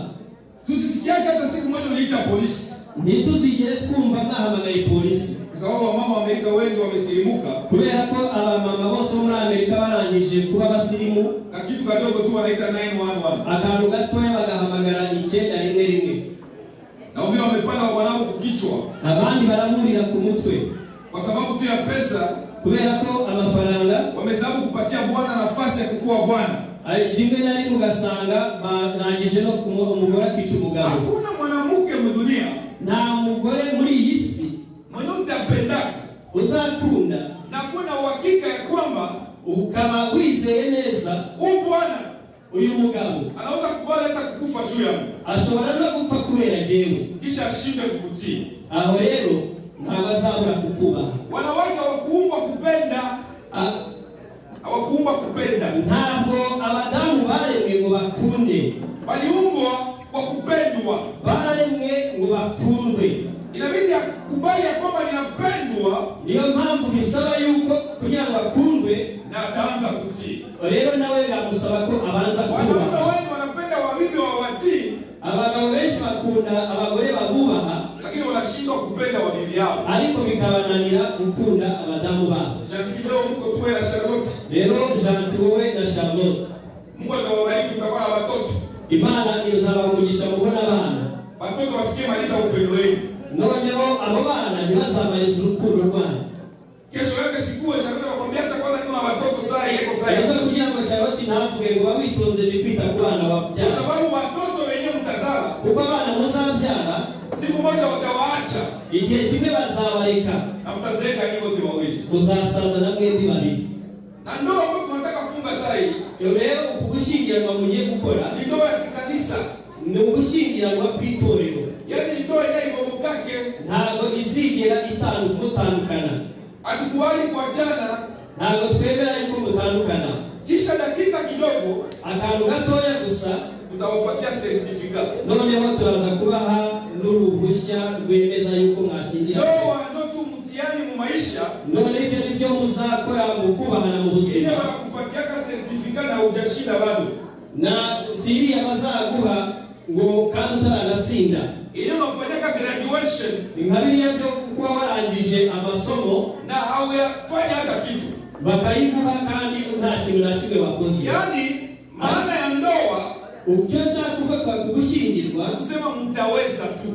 Speaker 2: Tusisikie hata siku moja uliita polisi.
Speaker 3: Ntituzigere twumva mwahamagaye polisi.
Speaker 2: Sababu wamama wa Amerika wengi wamesilimuka.
Speaker 3: Kubera ko abamama bose muri Amerika barangije kuba basirimu.
Speaker 2: Na kitu kadogo tu wanaita 911.
Speaker 3: Akantu gatoya bagahamagara 911.
Speaker 2: Na wengine wamepanda wanao kukichwa.
Speaker 3: Abandi baramurira ku mutwe.
Speaker 2: Kwa sababu tu ya pesa,
Speaker 3: kubera ko amafaranga
Speaker 2: wamesababu kupatia bwana nafasi ya kukua bwana.
Speaker 3: Rimwe na rimwe ugasanga barangije no umugore akica umugabo.
Speaker 2: Hakuna mwanamke mdunia,
Speaker 3: nta mugore muri iyi si
Speaker 2: mwenye utapendaka
Speaker 3: uzakunda
Speaker 2: na kuna uhakika ya kwamba
Speaker 3: ukaba wizeye neza
Speaker 2: huyu bwana,
Speaker 3: uyu mugabo
Speaker 2: anaweza kubali hata kukufa juu yangu,
Speaker 3: ashobora no gupfa kubera jewe,
Speaker 2: kisha ashinde kukutii.
Speaker 3: Aho rero ntabwo azabura kukubaha.
Speaker 2: Wanawake hawakuumbwa kupenda, hawakuumbwa kupenda.
Speaker 3: Ntabwo abadamu baremwe ngo bakunde,
Speaker 2: waliumbwa kwa kupendwa.
Speaker 3: Baremwe ngo bakundwe.
Speaker 2: Inabidi akubali ya kwamba ninapendwa.
Speaker 3: Niyo mpamvu bisaba yuko kugira ngo akundwe
Speaker 2: na ataanza kutii.
Speaker 3: Rero nawe bamusaba ko abanza kubaha.
Speaker 2: Wanaume wengi wanapenda wabibi wawatii.
Speaker 3: Abagabo benshi bakunda abagore babubaha,
Speaker 2: lakini wanashindwa kupenda wabibi yao.
Speaker 3: Ariko bikabananira gukunda abadamu babo.
Speaker 2: Gentil leo mko tuwe na Charlotte.
Speaker 3: Rero Gentil wowe na Charlotte,
Speaker 2: Mungu atawabariki mtakuwa na watoto.
Speaker 3: Imana izabamugisha mubona abana.
Speaker 2: Watoto wasikie maliza upendo wenu.
Speaker 3: Noneho abo bana ntibazamariza urukundo rwanyu.
Speaker 2: Kesho yake sikuwe Charlotte akwambia hata kwanza kuna watoto saa yeko saa.
Speaker 3: Yesu kugira ngo Charlotte navuge ngo bawitonze bikwita ku bana babyara.
Speaker 2: Kwa sababu watoto wenyewe mtazala.
Speaker 3: Kuko abana muzabyara
Speaker 2: siku moja watawaacha.
Speaker 3: Igihe kimwe bazabareka.
Speaker 2: Na mtazeeka nyinyi wote wawili.
Speaker 3: Muzasaza na mwembi babiri.
Speaker 2: Na ndoa ambayo tunataka kufunga saa hii.
Speaker 3: Rero ukugushyingiranwa mugiye gukora
Speaker 2: ni ndoa ya kanisa.
Speaker 3: Ni ugushyingiranwa kw'itorero.
Speaker 2: Yaani ni ndoa inayobokake.
Speaker 3: Ntabwo izigera itandukana.
Speaker 2: Atukubali kuachana.
Speaker 3: Ntabwo twemera yuko mutandukana.
Speaker 2: Kisha dakika kidogo,
Speaker 3: akantu gatoya gusa,
Speaker 2: tutawapatia certificate.
Speaker 3: Noneho turaza kubaha n'uruhushya rwemeza yuko mwashyingira.
Speaker 2: Ndoa ndio tu mtihani mu maisha.
Speaker 3: None ibyo nibyo muzakora mu kubahana mu buzima.
Speaker 2: Ile wanakupatia certificate na hujashinda bado.
Speaker 3: Na siri abazaguha ngo kandi utaranatsinda.
Speaker 2: Ile unafanya graduation.
Speaker 3: Nkabiriya byo kuba warangije amasomo
Speaker 2: na hauyafanya hata kitu.
Speaker 3: Bakayiguha kandi nta kintu na kimwe wakoze.
Speaker 2: Yaani maana ya ndoa
Speaker 3: ukiacha kuvuka kugushingirwa
Speaker 2: kusema mtaweza tu.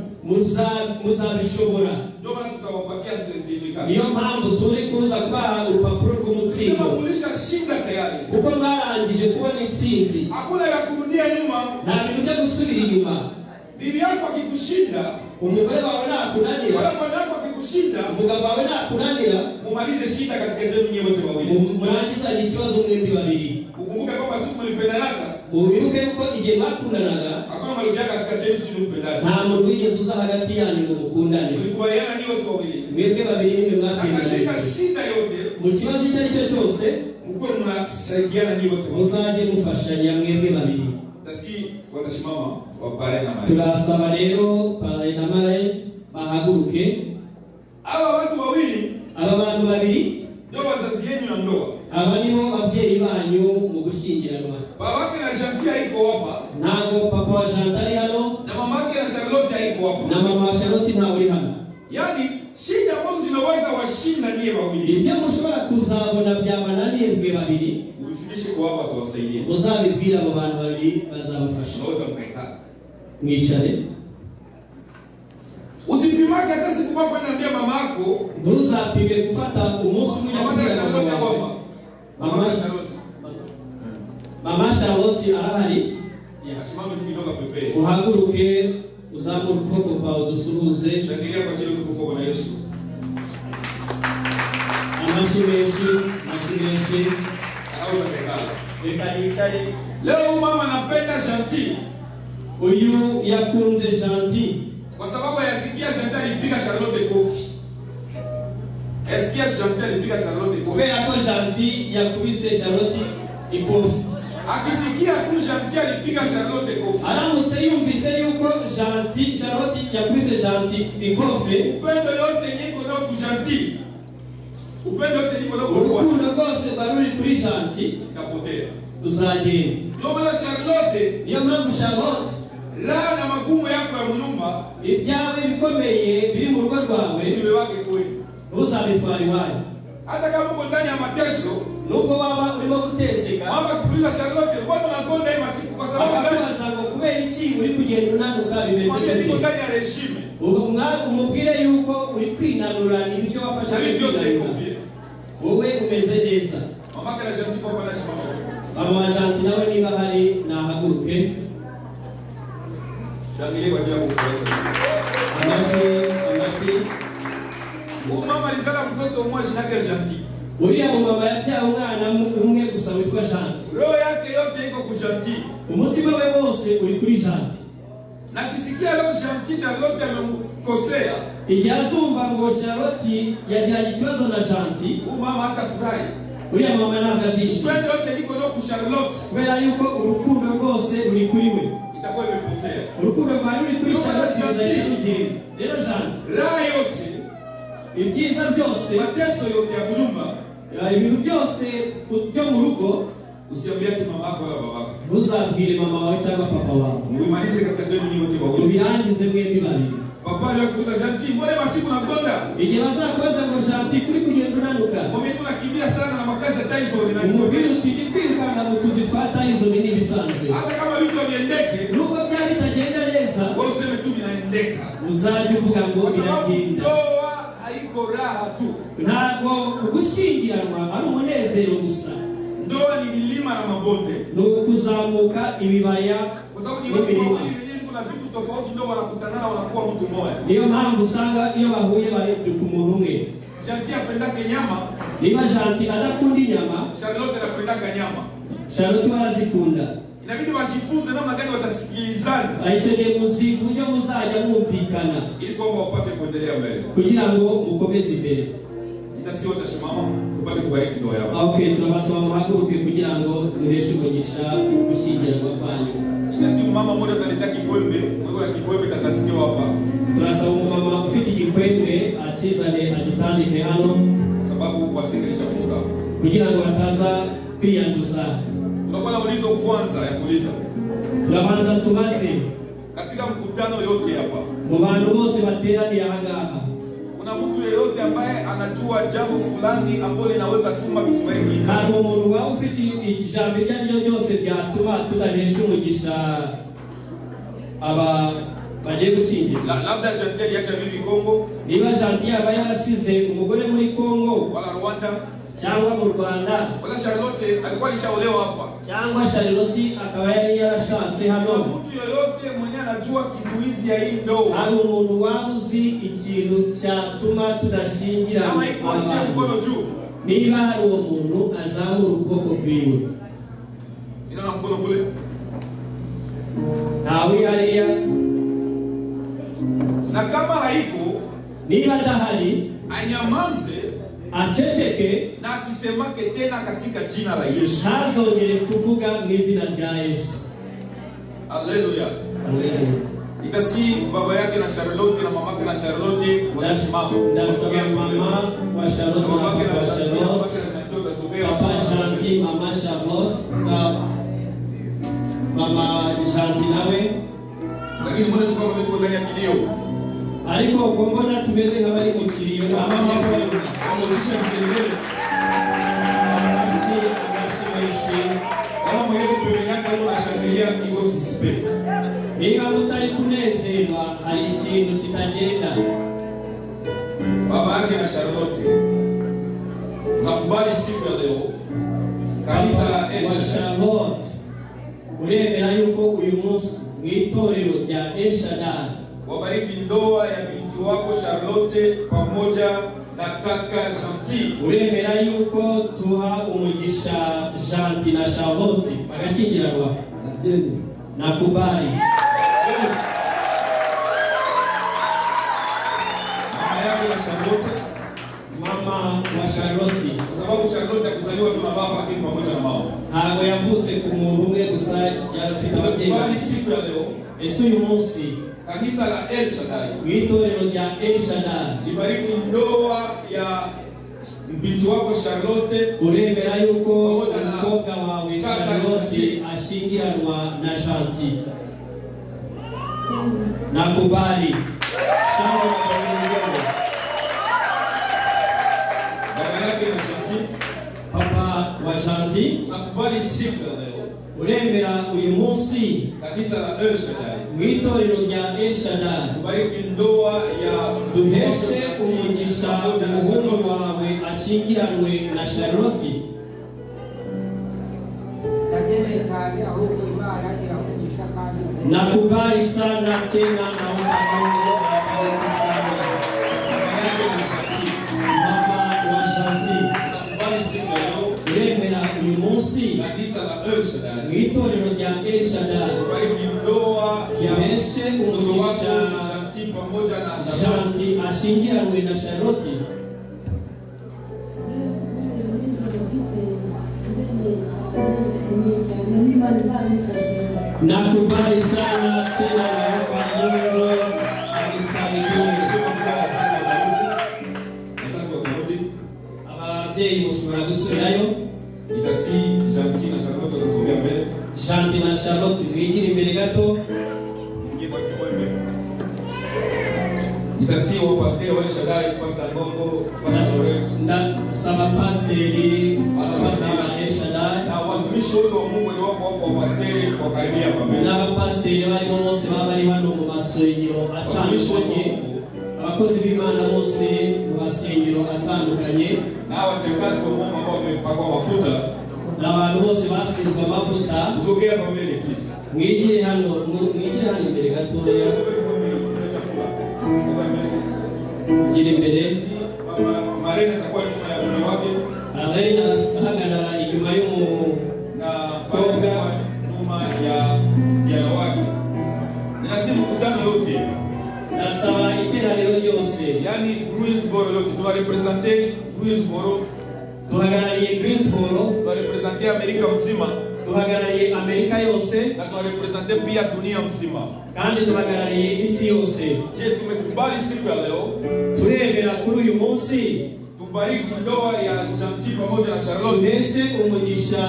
Speaker 3: Muzabishobora.
Speaker 2: Ndio maana tutawapatia certificate.
Speaker 3: Niyo mpamvu turi kuza kubaha urupapuro rw'umutsindo.
Speaker 2: Kama ulishinda tayari.
Speaker 3: Kuko mwarangije kubona intsinzi.
Speaker 2: Hakuna ya kurudia nyuma.
Speaker 3: Nta bintu byo gusubira inyuma.
Speaker 2: Bibi yako akikushinda,
Speaker 3: umugore wawe nakunanira,
Speaker 2: wala bwana wako akikushinda,
Speaker 3: umugabo wawe nakunanira,
Speaker 2: mumalize shida katika yenu nyewe wote wawili.
Speaker 3: Murangiza ikibazo mwembi babiri.
Speaker 2: Ukumbuke kwamba siku mlipendanaka
Speaker 3: ubibuke yuko igihe bakundanaga
Speaker 2: hakuna marudia katika cheni chini upendani.
Speaker 3: nta muntu wigeze uza hagati yanyu ngo mukundane.
Speaker 2: Mlikubaliana ni wote wawili.
Speaker 3: Mwebwe babiri nimwe mwapendana.
Speaker 2: Katika shida yote
Speaker 3: mu kibazo icyo ari cyo cyose
Speaker 2: mko mnasaidiana ni wote wawili.
Speaker 3: muzajye mufashanya mwebwe babiri.
Speaker 2: Basi watasimama wapare na mare.
Speaker 3: Turasaba rero pare na mare bahaguruke.
Speaker 2: Aba watu wawili,
Speaker 3: aba bantu babiri
Speaker 2: ndio wazazi yenu na ndoa.
Speaker 3: aba nibo ababyeyi banyu mu gushyingiranwa.
Speaker 2: Babake na Shantia iko hapa.
Speaker 3: Ntabwo papa wa Chantal hano
Speaker 2: Na mamake na Charlotte iko hapa.
Speaker 3: na mama wa Charlotte ntawe uri hano.
Speaker 2: Yaani shida ambazo zinaweza washinda nie wawili.
Speaker 3: Ibyo mushobora kuzabona byabananiye mwe babiri
Speaker 2: Usifikishe kwa hapa tuwasaidie.
Speaker 3: muzabibwira abo bantu babiri bazabafasha.
Speaker 2: Unaweza mkaitana.
Speaker 3: Mwicare.
Speaker 2: Usipimake hata siku moja kwenda mama yako.
Speaker 3: Ntuzapime gufata umunsi umwe
Speaker 2: Mama na Charlotte hapa.
Speaker 3: Mama Charlotte arahari.
Speaker 2: Asimame kidogo pepe.
Speaker 3: Uhaguruke uzamure ukuboko kwawe dusuhuze.
Speaker 2: Shangilia kwa ajili ya kufufuka na Yesu.
Speaker 3: Amashyi menshi.
Speaker 2: Au unapendana.
Speaker 3: Reka yicare.
Speaker 2: Leo mama anapenda Shanti.
Speaker 3: Uyu yakunze Shanti
Speaker 2: Kwa sababu yasikia Shanti alipiga Charlotte kofi. Yasikia Shanti alipiga Charlotte kofi.
Speaker 3: kubera ko Shanti yakubise Charlotte ikofi.
Speaker 2: Akisikia tu Shanti alipiga Charlotte kofi.
Speaker 3: Aramutse yumvise yuko Charlotte yakubise Shanti ikofi,
Speaker 2: Upendo yote niko na Shanti. Upendo yote niko na
Speaker 3: urukundo rwose baruri kuri Shanti
Speaker 2: napotea.
Speaker 3: uzagenda.
Speaker 2: Ndio maana Charlotte,
Speaker 3: Niyo mpamvu Charlotte
Speaker 2: la na magumu yako ya nyumba,
Speaker 3: ibyawe bikomeye biri mu rugo rwawe
Speaker 2: iwe wake kweli.
Speaker 3: ntuzabitwara iwawe.
Speaker 2: Hata kama uko ndani ya mateso,
Speaker 3: Nubwo waba urimo guteseka
Speaker 2: mama kuuliza Charlotte, mbona unakonda hii masiku kwa sababu gani?
Speaker 3: akakubaza ngo kubera iki uri kugenda unanuka bimeze
Speaker 2: Mwambie niko
Speaker 3: gute.
Speaker 2: ndani ya regime.
Speaker 3: Umubwire yuko uri kwinanura ibyo wafasha kwinanura. Wowe umeze neza.
Speaker 2: Mama kana Shanti kwa bana shimama.
Speaker 3: Mama wa Shanti nawe niba hari nahaguruke.
Speaker 2: Shangilie kwa ajili ya kukueleza.
Speaker 3: Amashyi.
Speaker 2: Mama alizala mtoto mmoja jina yake Shanti.
Speaker 3: Uriya mama yabyaye umwana umwe gusa witwa Shanti.
Speaker 2: Roho yake yote iko kwa Shanti.
Speaker 3: Umutima we wose uri kuri Shanti.
Speaker 2: Na kisikia leo Shanti Charlotte amemkosea.
Speaker 3: Igihe azumva ngo Charlotte yagiranye ikibazo na Shanti,
Speaker 2: Mama hatafurahi.
Speaker 3: uriya mama ntabwo azishima.
Speaker 2: Upendo yote iko leo kwa Charlotte.
Speaker 3: Kubera yuko urukundo rwose ruri kuri we.
Speaker 2: Itakuwa imepotea.
Speaker 3: Urukundo rwawe ruri kuri Charlotte ruzahita rugenda. Rero Shanti,
Speaker 2: Raha yote,
Speaker 3: ibyiza byose,
Speaker 2: mateso yote ya nyumba,
Speaker 3: ibintu byose byo mu rugo
Speaker 2: usiambie tu mama yako wala babako.
Speaker 3: ntuzabwire mama wawe cyangwa papa wawe.
Speaker 2: Muimalize katika jeni ni wote wawili.
Speaker 3: Ubirangize mwembi babiri.
Speaker 2: Papa alikuuliza Shanti, mbona masiku na gonda?
Speaker 3: Igihe bazakubaza ngo Shanti kuri kugenda unanuka,
Speaker 2: Mimi tunakimbia sana na makazi ya Tyson na
Speaker 3: umubwire
Speaker 2: Nikobeshi.
Speaker 3: uti ndi kwirukana mu tuzi twa Tyson n'ibisanzwe.
Speaker 2: Hata kama vitu viendeke,
Speaker 3: Nubwo byaba bitagenda neza,
Speaker 2: wewe useme tu vinaendeka.
Speaker 3: uzajya uvuga ngo
Speaker 2: Kwa sababu
Speaker 3: biragenda.
Speaker 2: ndoa haiko raha tu.
Speaker 3: Ntabwo gushyingiranwa ari umunezero gusa,
Speaker 2: Ndoa ni milima na mabonde.
Speaker 3: ni ukuzamuka ibibaya
Speaker 2: Kwa sababu ni watu
Speaker 3: n'ibirima.
Speaker 2: wawili wenyewe kuna vitu tofauti ndio wanakutana wanakuwa mtu mmoja.
Speaker 3: Niyo mpamvu usanga iyo bahuye bari ku muntu umwe.
Speaker 2: Shanti apendake nyama,
Speaker 3: Niba Shanti adakunda inyama,
Speaker 2: Charlotte anapendaka nyama.
Speaker 3: Charlotte barazikunda.
Speaker 2: Inabidi wajifunze namna gani watasikilizana
Speaker 3: Icyo gihe muzi uburyo muzajya mwumvikana
Speaker 2: ili kwamba wapate kuendelea mbele.
Speaker 3: kugira ngo mukomeze imbere.
Speaker 2: Itasi watasimama tupate kubariki ndoa yao.
Speaker 3: Okay, turabasaba muhaguruke kugira ngo duheshe umugisha gushyingiranwa kwanyu.
Speaker 2: Itasi mama mmoja ataleta kikombe, mwiko la kikombe tatatio hapa.
Speaker 3: Turasaba umumama ufite igikwembe akizane agitandike hano
Speaker 2: Sababu wasingechafuka.
Speaker 3: kugira ngo bataza kwiyanduza.
Speaker 2: Tunakuwa na ulizo kwanza ya kuuliza.
Speaker 3: Turabanza tubaze
Speaker 2: Katika mkutano yote hapa,
Speaker 3: mu bantu bose bateraniye aha ngaha,
Speaker 2: kuna mtu yeyote ambaye anajua jambo fulani ambalo linaweza tuma vitu vingi?
Speaker 3: hari umuntu waba ufite ijambo iryo ari ryo ryose ryatuma tudahesha umugisha aba bagiye gushyingirwa.
Speaker 2: Labda Shanti aliacha bibi Kongo,
Speaker 3: Niba Shanti yaba yarasize umugore muri Kongo
Speaker 2: wala Rwanda,
Speaker 3: cyangwa mu Rwanda,
Speaker 2: wala Charlotte alikuwa alishaolewa hapa.
Speaker 3: cyangwa Charlotte akaba yari yarashatse
Speaker 2: Kuna
Speaker 3: hano,
Speaker 2: mtu yeyote mwenye anajua kizuizi ya hii ndoa,
Speaker 3: hari umuntu waba uzi ikintu cyatuma tudashyingira
Speaker 2: kama iko atia mkono juu.
Speaker 3: niba hari uwo muntu azamura ukuboko kwiwe.
Speaker 2: Inaona mkono kule.
Speaker 3: aho yariya
Speaker 2: na kama haiko
Speaker 3: niba adahari
Speaker 2: anyamaze
Speaker 3: aceceke
Speaker 2: na asisemake tena katika jina la Yesu.
Speaker 3: ntazongere kuvuga mu izina rya Yesu.
Speaker 2: Haleluya.
Speaker 3: Haleluya.
Speaker 2: Ikasi baba yake na Charlotte na mamake na Charlotte wanasimama.
Speaker 3: Ndasaba mama wa Charlotte na
Speaker 2: Mamake
Speaker 3: papa
Speaker 2: na
Speaker 3: Charlotte, papa Shanti, mama Charlotte, mama Shanti nawe.
Speaker 2: Lakini mbona tuko kama ndani ya kilio?
Speaker 3: Ariko uko mbona tumeze nk'abari mu kiriyo
Speaker 2: Mama amorudisha mkelele. Kama mwenye pembeni yake anashangilia iko suspect.
Speaker 3: Niba mutari kunezerwa hari ikintu kitagenda.
Speaker 2: Baba yake na Charlotte nakubali siku ya leo kanisa la
Speaker 3: Charlotte uremera yuko uyu munsi mu itorero rya El Shaddai
Speaker 2: wabariki ndoa ya binti wako Charlotte pamoja na kaka Janti.
Speaker 3: Uremera yuko tuha umugisha Janti na Charlotte bagashyingiranwa. Nakubali.
Speaker 2: Mama yake na Charlotte,
Speaker 3: mama wa Charlotte,
Speaker 2: kwa sababu Charlotte kuzaliwa tuna baba lakini pamoja na mama.
Speaker 3: Ntabwo yavutse ku muntu umwe gusa, yarafite ababyeyi.
Speaker 2: Bali siku ya leo
Speaker 3: ese uyu munsi
Speaker 2: kanisa la El Shaddai
Speaker 3: mu itorero rya El Shaddai
Speaker 2: libariki ndoa ya binti wako Charlotte.
Speaker 3: Uremera yuko umukobwa wawe Charlotte ashyingiranwa na Janti. Nakubali.
Speaker 2: Baba yake na Janti,
Speaker 3: papa wa Janti,
Speaker 2: nakubali siku ya leo
Speaker 3: uremera uyu munsi
Speaker 2: kanisa la El Shaddai
Speaker 3: mu itorero rya El Shaddai
Speaker 2: libariki ndoa ya
Speaker 3: duheshe umugisha umuhungu wawe ashyingiranwe na Charlotte. Nakubali sana tena, naomba Mungu awabariki sana. Mama wa Janti,
Speaker 2: nakubali siku ya leo
Speaker 3: uremera uyu munsi
Speaker 2: kanisa la El Shaddai
Speaker 3: mu itorero rya El Shaddai
Speaker 2: libariki ndoa ya
Speaker 3: duheshe umugisha
Speaker 2: Janti pamoja na
Speaker 3: Janti ashyingiranwe na Charlotte. Nakubali sana tena, naomba Mungu anisaidie. Ababyeyi mushobora gusubirayo.
Speaker 2: Itasi Janti na Charlotte kusubira mbele.
Speaker 3: Janti na Charlotte mwigire imbere gato.
Speaker 2: Itasi wa pastor wa El Shaddai, pastor Bongo, pastor Lorenzo.
Speaker 3: Ndasaba pasteri wa El Shaddai
Speaker 2: Na watumishi wote wa Mungu ni wako wa pastor kwa karibia pambele.
Speaker 3: n'abapasiteri barimo bose baba bari hano mu masengero atandukanye, abakozi b'Imana bose mu masengero atandukanye,
Speaker 2: Na wajakazi wa Mungu ambao wamepakwa mafuta.
Speaker 3: n'abantu bose basizwe amavuta.
Speaker 2: Uzogea pambele please.
Speaker 3: Mwigire hano imbere gatoya. Mwigire imbere.
Speaker 2: Marina atakuwa nyuma ya mume wake
Speaker 3: Alaina ahagarara inyuma y'umuntu
Speaker 2: na Baba nyuma ya jana wake. Ninasema mkutano yote,
Speaker 3: ndasaba iteraniro ryose,
Speaker 2: yani Greensboro yote tunarepresente Greensboro,
Speaker 3: tuhagarariye Greensboro,
Speaker 2: tunarepresente Amerika mzima,
Speaker 3: tuhagarariye Amerika yose,
Speaker 2: na tunarepresente pia dunia mzima.
Speaker 3: kandi tuhagarariye isi yose.
Speaker 2: Je, tumekubali siku ya leo
Speaker 3: Turemera kuri uyu munsi
Speaker 2: tubariki ndoa ya Janti pamoja na Charlotte.
Speaker 3: duheshe umugisha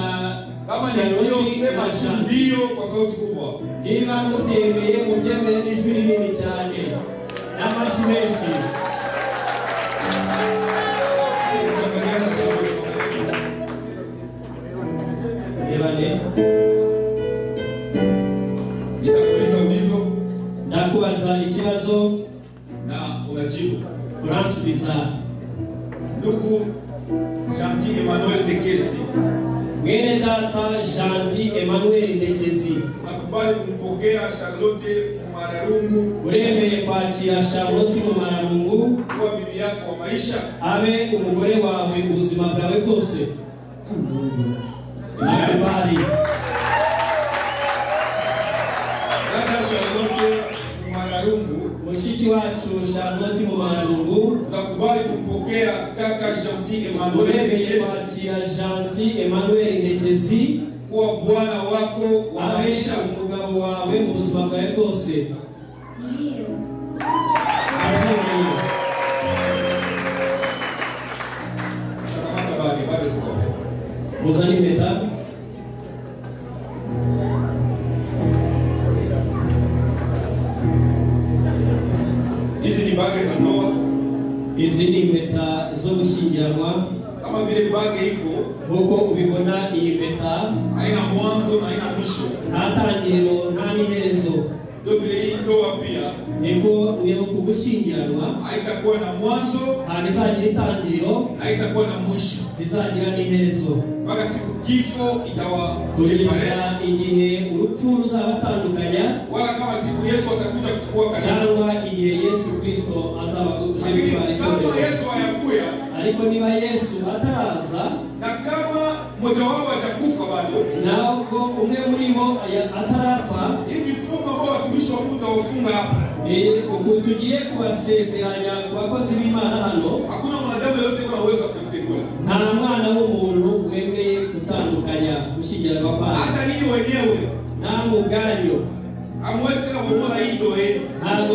Speaker 2: Kama
Speaker 3: Charlotte
Speaker 2: ndio sema
Speaker 3: na Janti.
Speaker 2: ndio kwa sauti kubwa.
Speaker 3: Niba mutemeye mubyemere n'ijwi rinini cyane n'amashyi menshi. Rebane,
Speaker 2: Nitakuuliza ulizo
Speaker 3: ndakubaza ikibazo
Speaker 2: na unajibu.
Speaker 3: uransubiza.
Speaker 2: Ndugu Janti Emmanuel Dekezi,
Speaker 3: Mwene data Janti Emmanuel Ndekezi,
Speaker 2: nakubali kumpokea Charlotte Kumararungu
Speaker 3: uremeye kwakira Charlotte mu Mararungu
Speaker 2: kuwa bibi yako wa maisha.
Speaker 3: abe umugore wawe ubuzima bwawe bwose. Nakubali.
Speaker 2: Dada Charlotte Mararungu,
Speaker 3: mushiki wacu Charlotte Mararungu,
Speaker 2: nakubali kumpokea kaka Gentil Emmanuel Ndekezi,
Speaker 3: kwakira Gentil Emmanuel Ndekezi
Speaker 2: kuwa bwana wako wa maisha,
Speaker 3: umugabo wawe mu buzima bwawe bwose.
Speaker 4: Ndio.
Speaker 3: Muzani impeta.
Speaker 2: Hizi ni bage za ndoa.
Speaker 3: Hizi ni impeta zo gushyingiranwa.
Speaker 2: Kama vile bage iko,
Speaker 3: nkuko ubibona iyi impeta
Speaker 2: haina mwanzo na haina mwisho,
Speaker 3: nta tangiriro nta n'iherezo.
Speaker 2: Ndio vile hii ndoa pia
Speaker 3: niyo kugushyingiranwa
Speaker 2: haitakuwa na mwanzo,
Speaker 3: ntizagira itangiriro,
Speaker 2: haitakuwa na mwisho,
Speaker 3: ntizagira n'iherezo,
Speaker 2: mpaka siku kifo
Speaker 3: kugeza igihe urupfu ruzabatandukanya,
Speaker 2: wala kama siku Yesu atakuja kuchukua kanisa,
Speaker 3: cyangwa igihe Yesu Kristo azaba gutwara itorero.
Speaker 2: Kama Yesu hayakuya,
Speaker 3: ariko niba Yesu ataraza,
Speaker 2: na kama mmoja wao atakufa bado,
Speaker 3: nabwo umwe muri bo atarapfa,
Speaker 2: hii funga ambao watumishi wa Mungu wafunga hapa,
Speaker 3: uko tugiye kubasezeranya ku bakozi b'Imana hano,
Speaker 2: hakuna mwanadamu yote anaweza kutegula,
Speaker 3: nta mwana w'umuntu wemeye gutandukanya gushyingiranwa kwa
Speaker 2: hata ninyi wenyewe
Speaker 3: namwe ubwanyu
Speaker 2: amwezi tena kumola hii ndoa yenu,
Speaker 3: ntabwo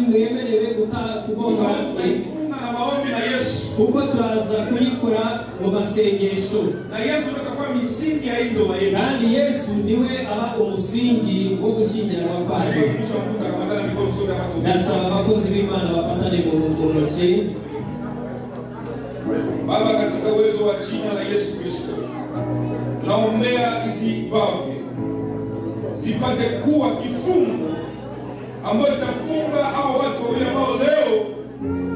Speaker 3: mwemerewe kubonga
Speaker 2: ifunga na maombi na Yesu,
Speaker 3: kuko turaza kuyikora mu masengesho, na
Speaker 2: Yesu atakuwa misingi ya hii ndoa yenu,
Speaker 3: kandi Yesu niwe aba umusingi wo gushyingiranwa kwayo. Ndasaba abakozi b'Imana bafatane mu ntoki.
Speaker 2: Baba, katika uwezo wa jina la Yesu Kristo, tunaombea hizi bave zipate kuwa kifungo ambayo itafunga hao watu wawili ambao leo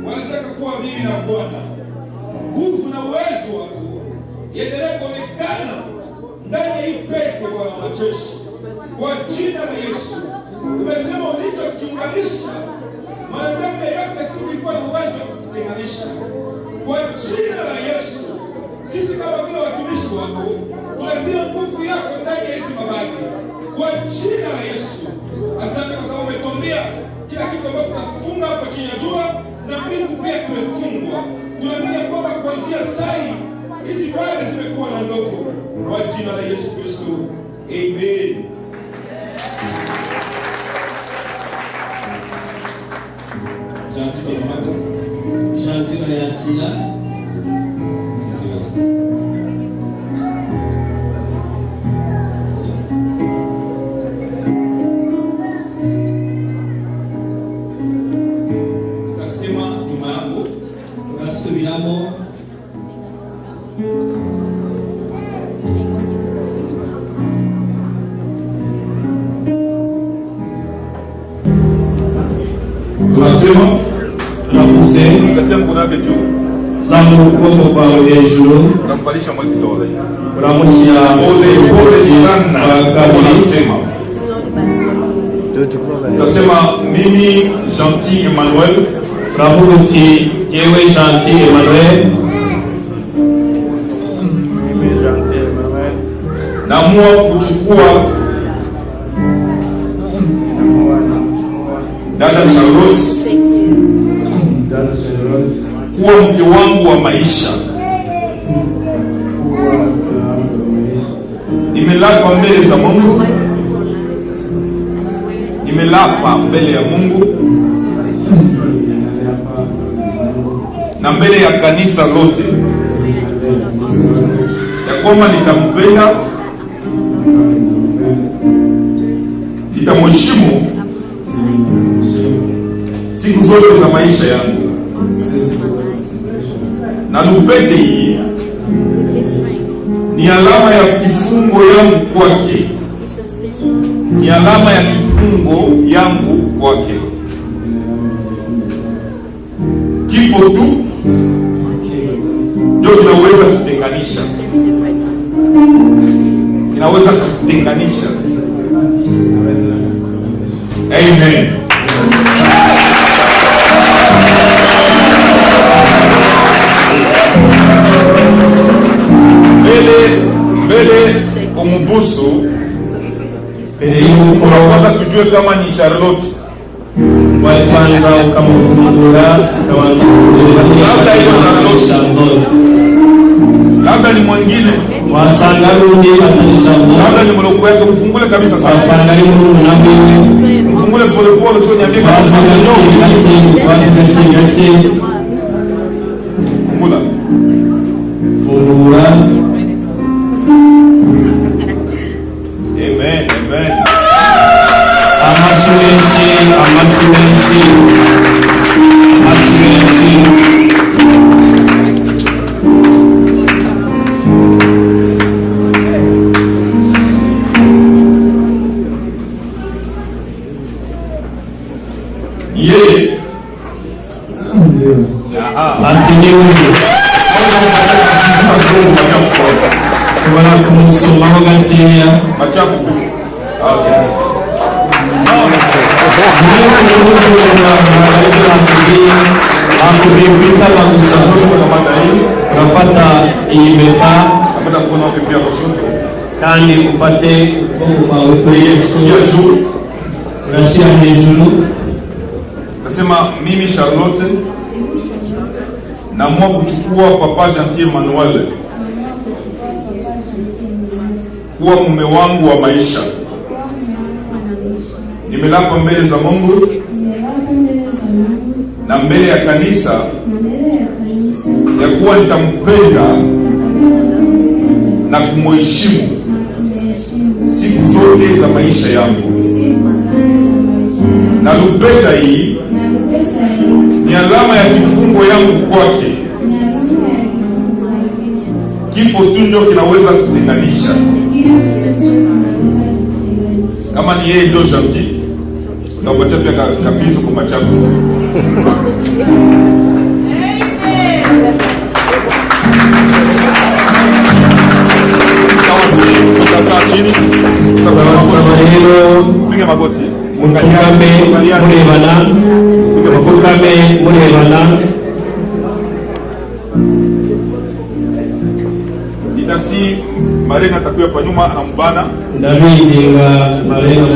Speaker 2: wanataka kuwa bibi na bwana. Nguvu na uwezo wako iendelee kuonekana ndani ya hii pete, Bwana wa majeshi, kwa jina la Yesu. Umesema ulichokiunganisha mwanadamu yeyote asingekuwa na uwezo wa kutenganisha. Kwa jina la Yesu, sisi kama vile watumishi wako tunatia nguvu yako ndani ya hizi mabaki. Kwa jina la Yesu, asante kwa sababu umetuambia kila kitu ambacho tunafunga hapa chini ya jua na mbingu pia kimefungwa. Tunaamini kwamba kuanzia sai hizi bali zimekuwa na ndoto. Kwa jina la Yesu Kristo, amen.
Speaker 3: Gentil yakira.
Speaker 2: Tukasema nyuma yako,
Speaker 3: tukasubiramo.
Speaker 2: tunasema
Speaker 3: turavuze
Speaker 2: katika mkono wake juu,
Speaker 3: zamura ukuboko kwawe hejuru,
Speaker 2: utamvalisha mwakitoole,
Speaker 3: uramushyira
Speaker 2: pole sana. Tunasema tunasema mimi Gentil Emmanuel,
Speaker 3: uravuga uti yewe Gentil Emmanuel,
Speaker 2: naamua kuchukua dada Charlotte kuwa mke wangu wa maisha. Nimelapa mbele za Mungu, nimelapa mbele ya Mungu na mbele ya kanisa lote ya kwamba nitampenda, nitamheshimu siku zote za maisha yangu, na lupete hii ni alama ya kifungo yangu kwake, ni alama ya kifungo yangu kwake. Kifo tu ndio kinaweza kutenganisha, kinaweza kutenganisha. Amen. Mbele umubusu Kwanza tujue kama ni Charlotte.
Speaker 3: Kwanza ukamfungura
Speaker 2: labda ni mwingine
Speaker 3: wasanga rundi
Speaker 2: labda ni mloko yake, mfungule kabisa sasa.
Speaker 3: Wasanga rundi na mimi
Speaker 2: mfungule pole pole, sio niambie kama fungula
Speaker 3: fungura.
Speaker 2: Amen, amen.
Speaker 3: Amasilensi.
Speaker 2: Yeye
Speaker 3: kubona kumusomaho gakeya
Speaker 2: machafu.
Speaker 3: akubipita magusa urafata iyi mpeta kandi ufate ukuboko kwawe kuri Yesu urashyira hejuru.
Speaker 2: Nasema mimi Charlotte naamua kuchukua Papa Gentil Emmanuel kuwa mume wangu wa maisha. Nimelapa mbele za Mungu na mbele ya kanisa ya kuwa nitampenda na kumheshimu siku zote za maisha yangu. Na lupeta hii ni alama ya kifungo yangu kwake. Kifo tu ndio kinaweza kutenganisha. Kama ni yeye ndio Gentil, unapatia pia kabisa kwa machafu. Piga magoti.
Speaker 3: Mukame murebana.
Speaker 2: Nitasi Marena atakuwa kwa nyuma anambana.
Speaker 3: Ndabinginga Marena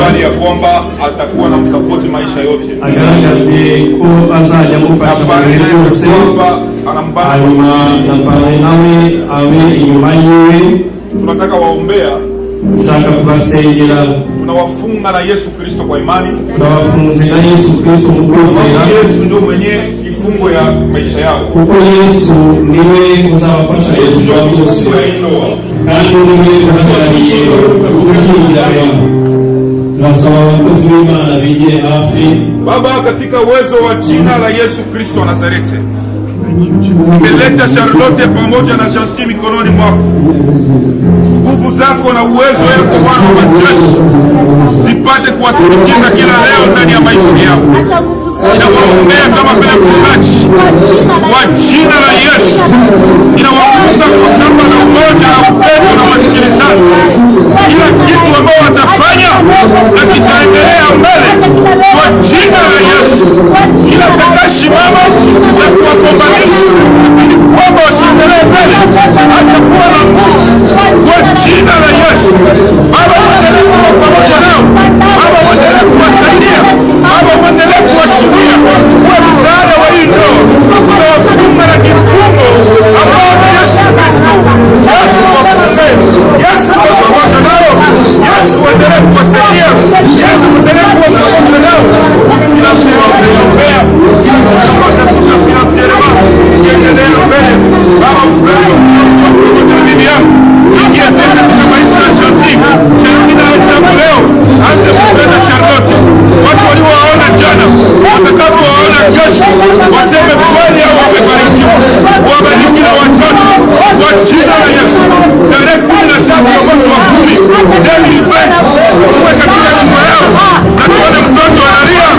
Speaker 2: hali ya kwamba atakuwa na msapoti maisha yote.
Speaker 3: Agaragaze ko azajya mufasha Marena yose.
Speaker 2: Anambana
Speaker 3: nawe awe inyuma yiwe.
Speaker 2: Tunataka waombea.
Speaker 3: Tunataka kubasengera.
Speaker 2: Tunawafunga na Yesu Kristo kwa imani.
Speaker 3: Tunawafunga na Yesu Kristo mukuzera.
Speaker 2: Yesu ndio mwenye kifungo ya maisha yao.
Speaker 3: Kuko Yesu niwe uzabafasha Yesu byose. Kandi niwe uhagarariye ubushingira bwawe. Tunasaba abakozi b'Imana bigire hafi.
Speaker 2: Baba, katika uwezo wa jina la Yesu Kristo wa Nazareti, umeleta Charlotte pamoja na Gentil mikononi mwako. Nguvu zako na uwezo wako Bwana wa majeshi zipate kuwasindikiza kila leo ndani ya maisha yao. Ninawaombea kama vile mchungaji kwa jina la Yesu. Ninawafunga kwa kamba na umoja na upendo na masikilizano. Kila kitu ambao watafanya na kitaendelea mbele kwa jina la Yesu. Kila atakayesimama na kuwagombanisha ili kwamba wasiendelee mbele atakuwa na nguvu kwa jina la Yesu. Baba, uendelee kuwa pamoja nao. Baba, uendelee kuwasaidia. Baba, uendelee kuwashiria kwa msaada wa hii ndoa. Tunawafunga na kifungo ambao ni Yesu Kristo. Yesu wafunge. Yesu wa pamoja nao. Yesu uendelee kuwasaidia. Yesu uendelee kuwa pamoja nao. Tunawaombea ukiendelea mbele. Baba, mpendo pamoja na bibi yangu ingia tena katika maisha ya Gentil. Gentil na leo anze kupenda Charlotte. Watu waliowaona jana watakapowaona kesho waseme kweli au wamebarikiwa. Wabariki na watoto kwa jina la Yesu. Tarehe 13 ya mwezi wa 10 uwe katika nyumba yao na tuone mtoto analia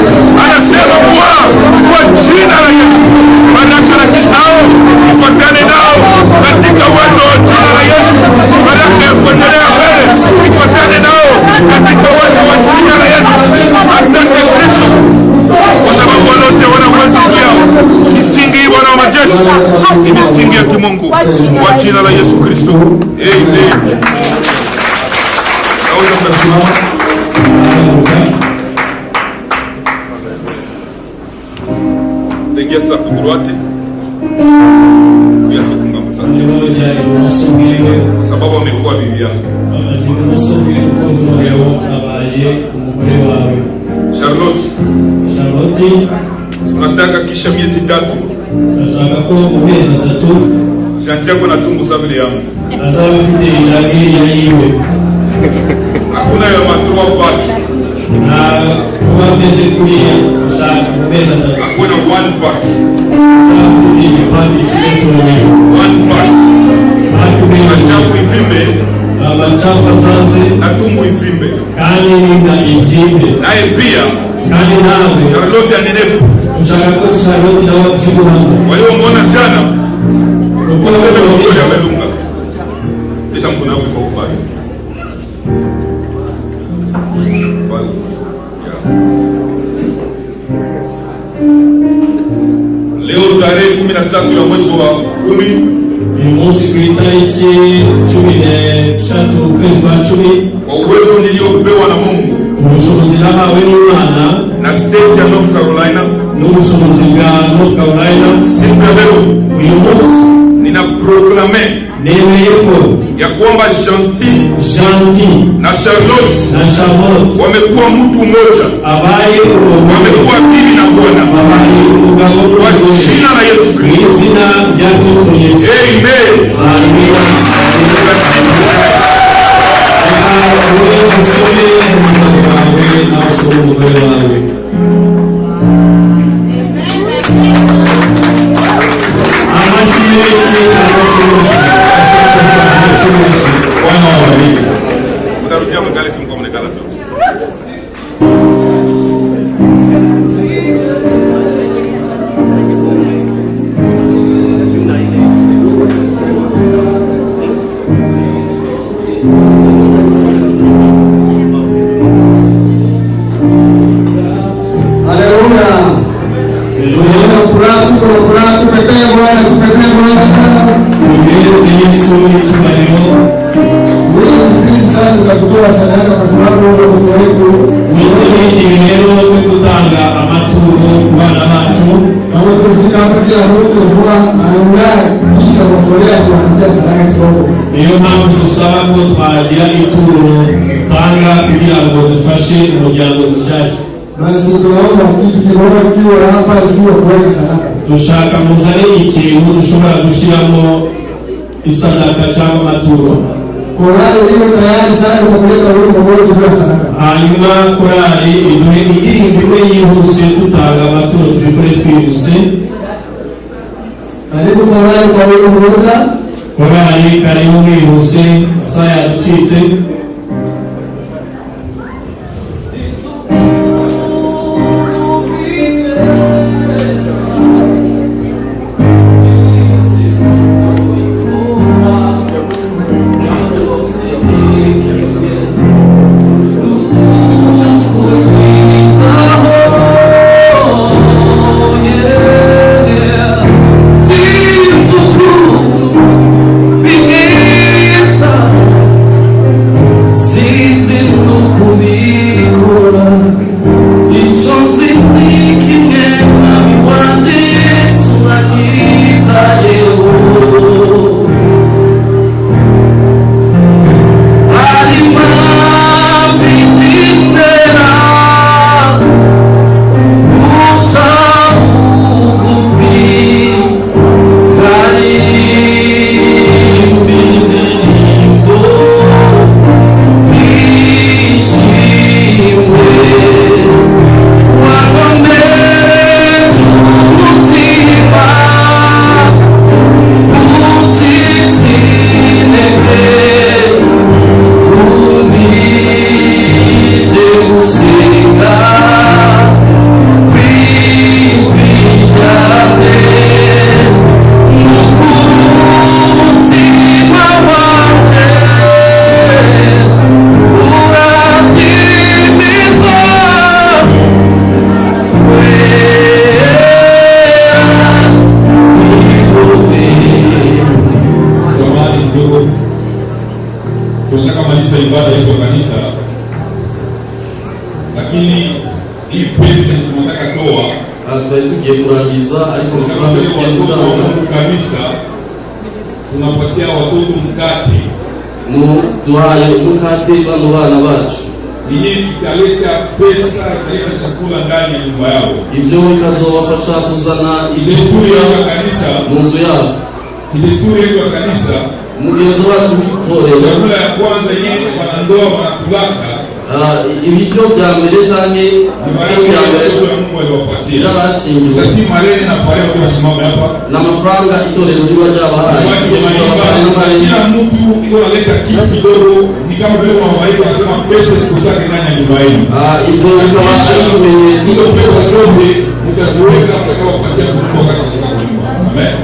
Speaker 2: anasema kwa jina la Yesu. Baraka na kizao ifuatane nao katika uwezo wa jina la Yesu. Baraka ya kuendelea mbele ifuatane nao katika uwezo wa jina la Yesu. Asante Kristo kwa sababu wanaoziona uwezo yao. Misingi hii Bwana wa majeshi ni misingi ya kimungu kwa jina la Yesu Kristo. Amen. Mnaweza mkasimama. Tegea sa kudroite. Kuya sa kungambo sasa. Kwa sababu amekuwa bibi yako. Charlotte. Unataka kisha miezi 3.
Speaker 3: Nataka kwa miezi 3.
Speaker 2: Shanti yako natumbu sabili yangu.
Speaker 3: Azawa fide ilagiri ya iwe.
Speaker 2: Hakuna ya matroa paki.
Speaker 3: Na kwa miezi kulia miezi 3.
Speaker 2: Hakuna 1 pack.
Speaker 3: Azawa fide ilipandi kileto wenyewe.
Speaker 2: 1 pack. Machafu ivimbe.
Speaker 3: Machafu azaze.
Speaker 2: Na tumbu ivimbe.
Speaker 3: Kani na ijimbe.
Speaker 2: Nae pia.
Speaker 3: Kani nawe.
Speaker 2: Charlotte anenepo.
Speaker 3: Ushakakosi Charlotte na wakuchibu wangu.
Speaker 2: Walio mwona jana. Kuseme mkuli amelunga. Lita mkuna wiki kwa kubali. Leo tarehe 13 ya mwezi wa 10.
Speaker 3: Ni mosi kuitariki 13 mwezi wa 10.
Speaker 2: Kwa uwezo niliopewa na Mungu.
Speaker 3: Ubushobozi nahawe n'Imana.
Speaker 2: Na state ya North Carolina.
Speaker 3: N'ubushobozi bwa North Carolina.
Speaker 2: Siku ya leo.
Speaker 3: Uyu munsi.
Speaker 2: Nina proclame.
Speaker 3: Nemeye ko.
Speaker 2: Ya kwamba Gentil. Na Charlotte. Wamekuwa mtu mmoja.
Speaker 3: Abaye umoja.
Speaker 2: Wamekuwa bibi na bwana.
Speaker 3: Abaye umugabo.
Speaker 2: Kwa jina la Yesu Kristo.
Speaker 3: Izina ya Kristo Yesu.
Speaker 2: Amen.
Speaker 3: Amina. Wewe usome mwana wawe na usome mwana wawe.
Speaker 2: Bwana wabariki. Utarudia mkali simu kwa mnekala tu.
Speaker 3: Iyo mpamvu dusaba ko twagira ituro tanga kugira ngo dufashe umuryango mushasha.
Speaker 5: Basi tunaomba kitu kidogo kiwe hapa isiwe kuweka sadaka.
Speaker 3: Dushaka muzane ikintu dushobora gushiramo isadaka cyangwa amaturo.
Speaker 5: Korali iliyo tayari sana kwa kuleta wimbo mmoja kwa sadaka.
Speaker 3: Hanyuma korali iduhe indirimbo imwe yihuse tutanga amaturo tubikore twihuse.
Speaker 5: Karibu korali kwa wimbo mmoja.
Speaker 3: Korali karibu mwihuse saa yaducitse.
Speaker 2: lakini hii pesa tunataka toa
Speaker 6: twari tugiye kurangiza ariko amafaranga tugiye gutanga
Speaker 2: kabisa, tunapatia watoto mkate,
Speaker 6: duhaye umukate bano bana bacu.
Speaker 2: Hii italeta pesa, italeta chakula ndani ya nyumba yao,
Speaker 6: ibyo bikazobafasha kuzana
Speaker 2: desturi ya kanisa
Speaker 6: mu nzu yabo.
Speaker 2: Desturi ya kanisa,
Speaker 6: umugenzi wacu w'itorero,
Speaker 2: chakula ya kwanza yenyewe wanandoa wanakulaka
Speaker 6: ibiryo bya mbere cyane
Speaker 2: ya Mungu aliwapatia. Kasi marene na pale wasimama hapa
Speaker 6: na mafaranga itorero liba ryabahaye.
Speaker 2: Kila mtu iko analeta kitu kidogo, ni kama vile wawaida wanasema pesa sikusake ndani ya nyumba yenu.
Speaker 6: Hivyo
Speaker 2: hizo pesa zote mtaziweka kwa kupatia kununua katika nyumba. Amen.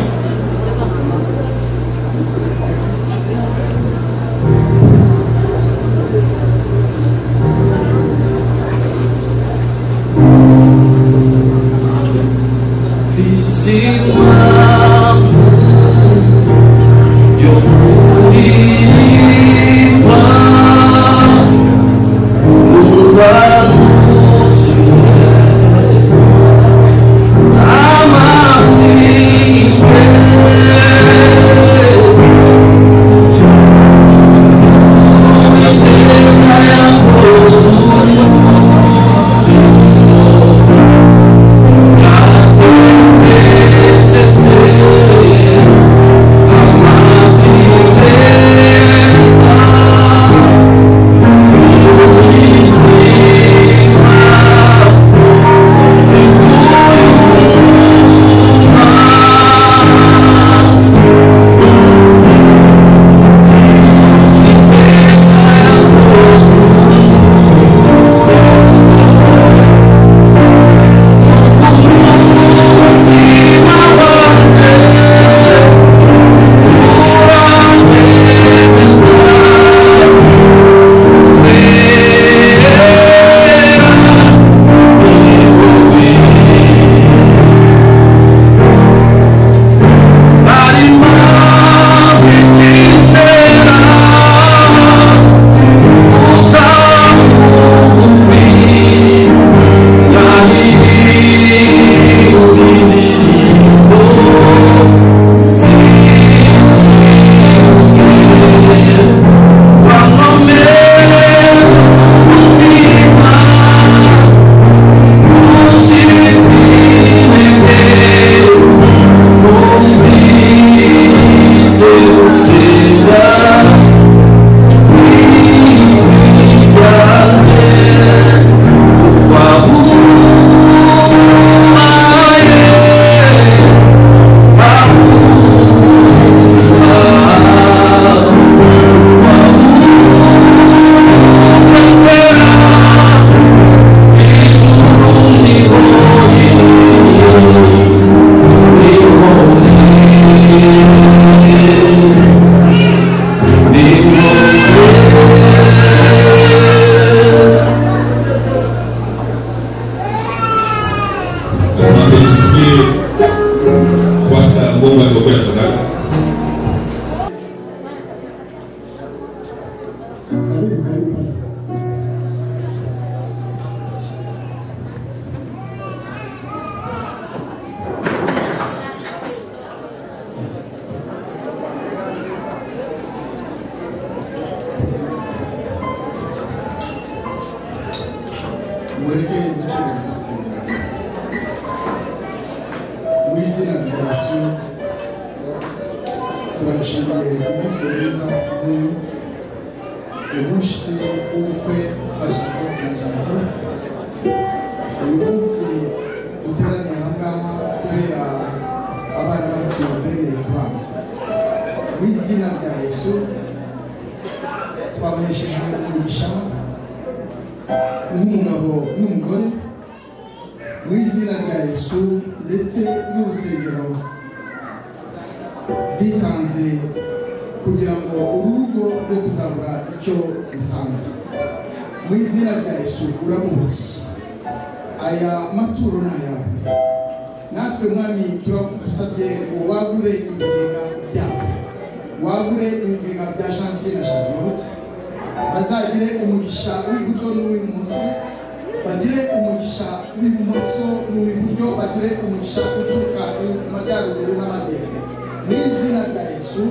Speaker 7: bagire umugisha w'ibumoso n'uw'iburyo, bagire umugisha uturuka mu majyaruguru n'amajyepfo mu izina rya Yesu.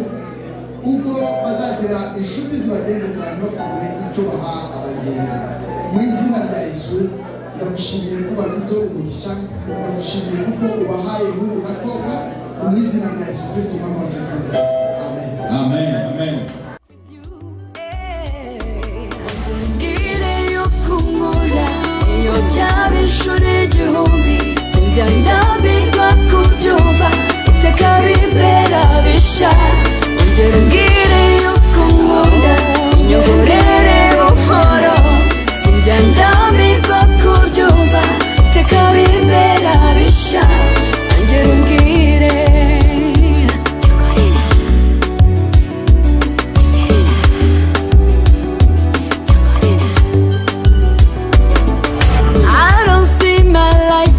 Speaker 7: Ubwo bazagira inshuti zibagendera no kure icyo baha abagenzi mu izina rya Yesu. Ndagushimiye ko bagize umugisha, ndagushimiye kuko ubahaye ihuru na koga mu izina rya Yesu Kristo umwami wacu. Amen.
Speaker 2: Amen. Amen.
Speaker 8: Inshuro igihumbi sinjya ndambirwa kubyumva, iteka bibera bisha. Ongera umbwire yuko unkunda, unyoborere buhoro, sinjya ndambirwa kubyumva, iteka bibera bisha. Ongera umbwire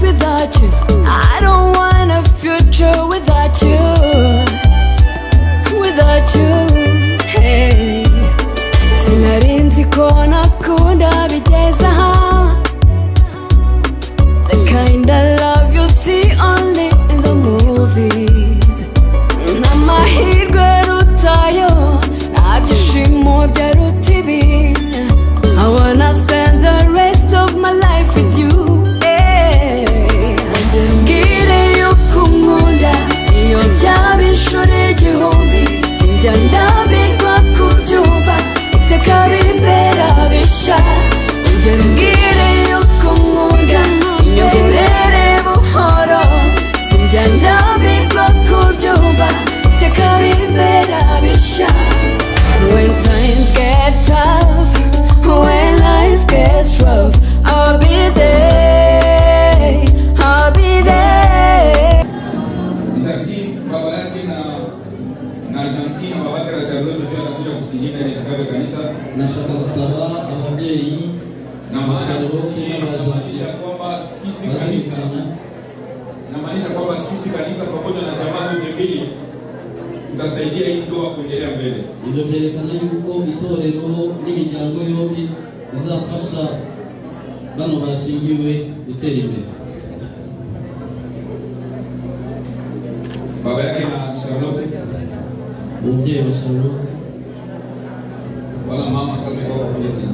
Speaker 8: without you. I don't want a future without you. Without you, hey. Sinarinzi ko nakunda bigeza aha. The kind of love you see only in the movies. N'amahirwe rutayo, nta byishimo byaruta ibi. I wanna spend the rest of my life with you. Iyo byaba inshuro igihumbi sinjya ndambirwa kubyumva, iteka bibera bisha. Ongera umbwire yuko unkunda, unyoborere buhoro, sinjya ndambirwa kubyumva, iteka bibera bisha. When times get tough, when life gets rough, I'll be there, I'll be there.
Speaker 2: Ndasi baba yake na Argentina, baba yake na Charlotte pia anakuja kusinyiza katika kanisa.
Speaker 6: Nashaka kusaba ababyeyi
Speaker 2: na
Speaker 6: Charlotte na
Speaker 2: Argentina kwamba sisi kanisa, inamaanisha kwamba sisi kanisa pamoja na jamaa zote mbili tutasaidia hii ndoa kuendelea mbele.
Speaker 6: Ibyo byerekana yuko itorero n'imiryango yombi izafasha bano bashingiwe gutera imbere.
Speaker 2: Baba yake na Charlotte,
Speaker 6: umubyeyi wa Charlotte
Speaker 2: wala mama kama kwa polisi.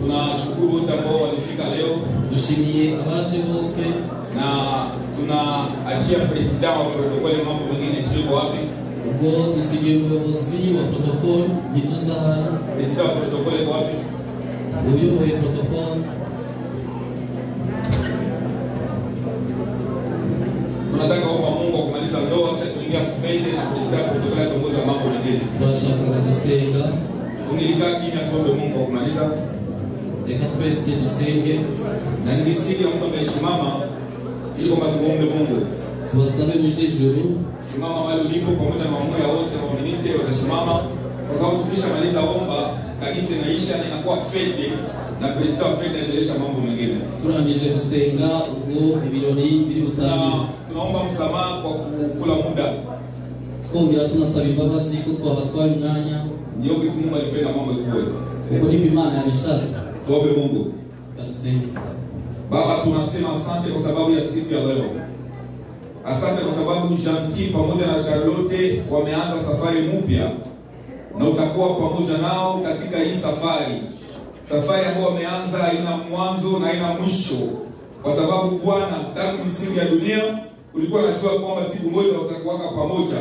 Speaker 2: Tunashukuru wote ambao walifika leo.
Speaker 6: Dushimiye abaje bose
Speaker 2: na tunaachia president wa protokole mambo mengine sio wapi.
Speaker 6: Ubwo dusigiye umuyobozi wa protokole ntituzahara.
Speaker 2: President wa protokole wapi?
Speaker 6: Uyoboye protokole.
Speaker 2: Tunataka kuomba Mungu kumaliza ndoa kisha tuingia kufende na president wa protokole atongoza mambo mengine.
Speaker 6: Tunashaka gusenga.
Speaker 2: Ungelikaa kimya tuombe Mungu kumaliza.
Speaker 6: Reka twese dusenge.
Speaker 2: Na ningisikia mtu amesimama ili kwamba tuombe Mungu.
Speaker 6: Tuwasabe mujijuru.
Speaker 2: Simama wale ulipo pamoja na wamoja wote na waministri watasimama kwa sababu tukishamaliza omba kanisa inaisha na inakuwa fete na president wa fete anaendelesha mambo mengine.
Speaker 6: Turangije gusenga ubwo ibirori biri butangira.
Speaker 2: Tunaomba msamaha kwa kukula muda.
Speaker 6: Twongera tunasaba imbabazi ko twabatwaye umwanya.
Speaker 2: Ndio kisi Mungu alipenda mambo yakuwe.
Speaker 6: Uko ni Imana yabishatse.
Speaker 2: Tuombe Mungu.
Speaker 6: Batusenge.
Speaker 2: Baba, tunasema asante kwa sababu ya siku ya leo. Asante kwa sababu Gentil pamoja na Charlotte wameanza safari mpya na utakuwa pamoja nao katika hii safari. Safari ambayo wameanza haina mwanzo na haina mwisho. Kwa sababu Bwana tangu misingi ya dunia ulikuwa unajua kwamba siku moja watakuwa pamoja,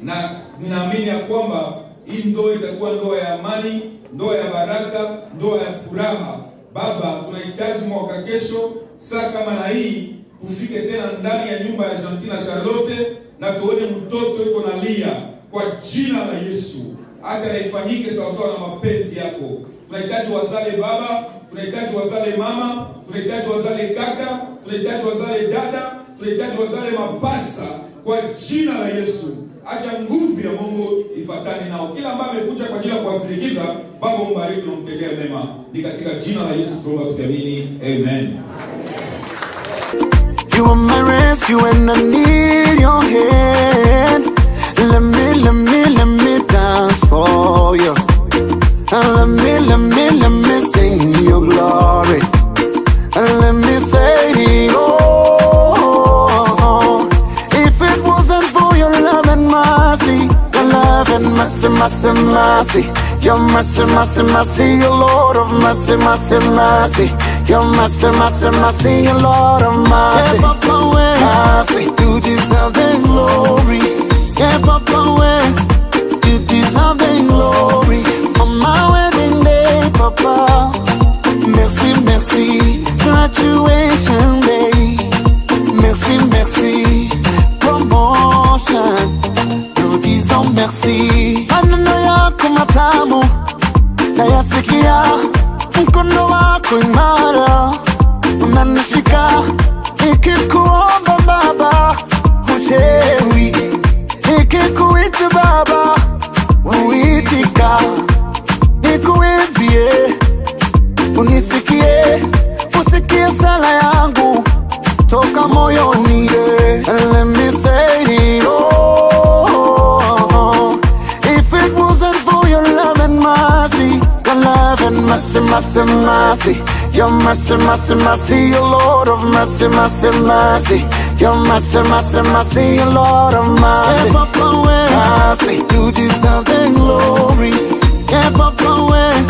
Speaker 2: na ninaamini ya kwamba hii ndoa itakuwa ndoa ya amani, ndoa ya baraka, ndoa ya furaha. Baba, tunahitaji mwaka kesho saa kama na hii tufike tena ndani ya nyumba ya Gentil na Charlotte na tuone mtoto yuko nalia kwa jina la Yesu. Acha na ifanyike sawa sawa na mapenzi yako. Tunahitaji wazale baba, tunahitaji wazale mama, tunahitaji wazale kaka, tunahitaji wazale dada, tunahitaji wazale mapasa kwa jina la Yesu. Acha nguvu ya Mungu ifatane nao. Kila ambaye amekuja kwa ajili ya kuwasindikiza, Baba mbariki na mtendee mema. Ni katika jina la Yesu tuomba tukiamini. Amen.
Speaker 1: You are my rescue and I need your hand. Let me dance for you. Let me sing your glory. Let me say, oh, if it wasn't for your love and mercy, your love and mercy, mercy, mercy, your mercy, mercy, mercy, your Lord of mercy, mercy, mercy, your mercy, mercy, mercy, your Lord of mercy. Yeah, Papa, when mercy, you deserve the glory. Yeah, Papa, when you deserve the glory. On my wedding day, Papa, merci, merci, graduation day, merci, merci, promotion, nous disons merci. Maneno yako matamu nayasikia, mkono wako imara unanishika, nikikuomba Baba huchewi, nikikuita Baba uitika, nikuimbie unisikie, usikie sala yangu toka moyoni. Let me say, oh, if it wasn't for your love and mercy, your love and mercy, mercy, mercy, your mercy, mercy, mercy, your Lord of mercy, mercy, mercy, your mercy, mercy, mercy, your Lord of mercy. Yeah, Papa, when mercy, you deserve the glory. Yeah, Papa, when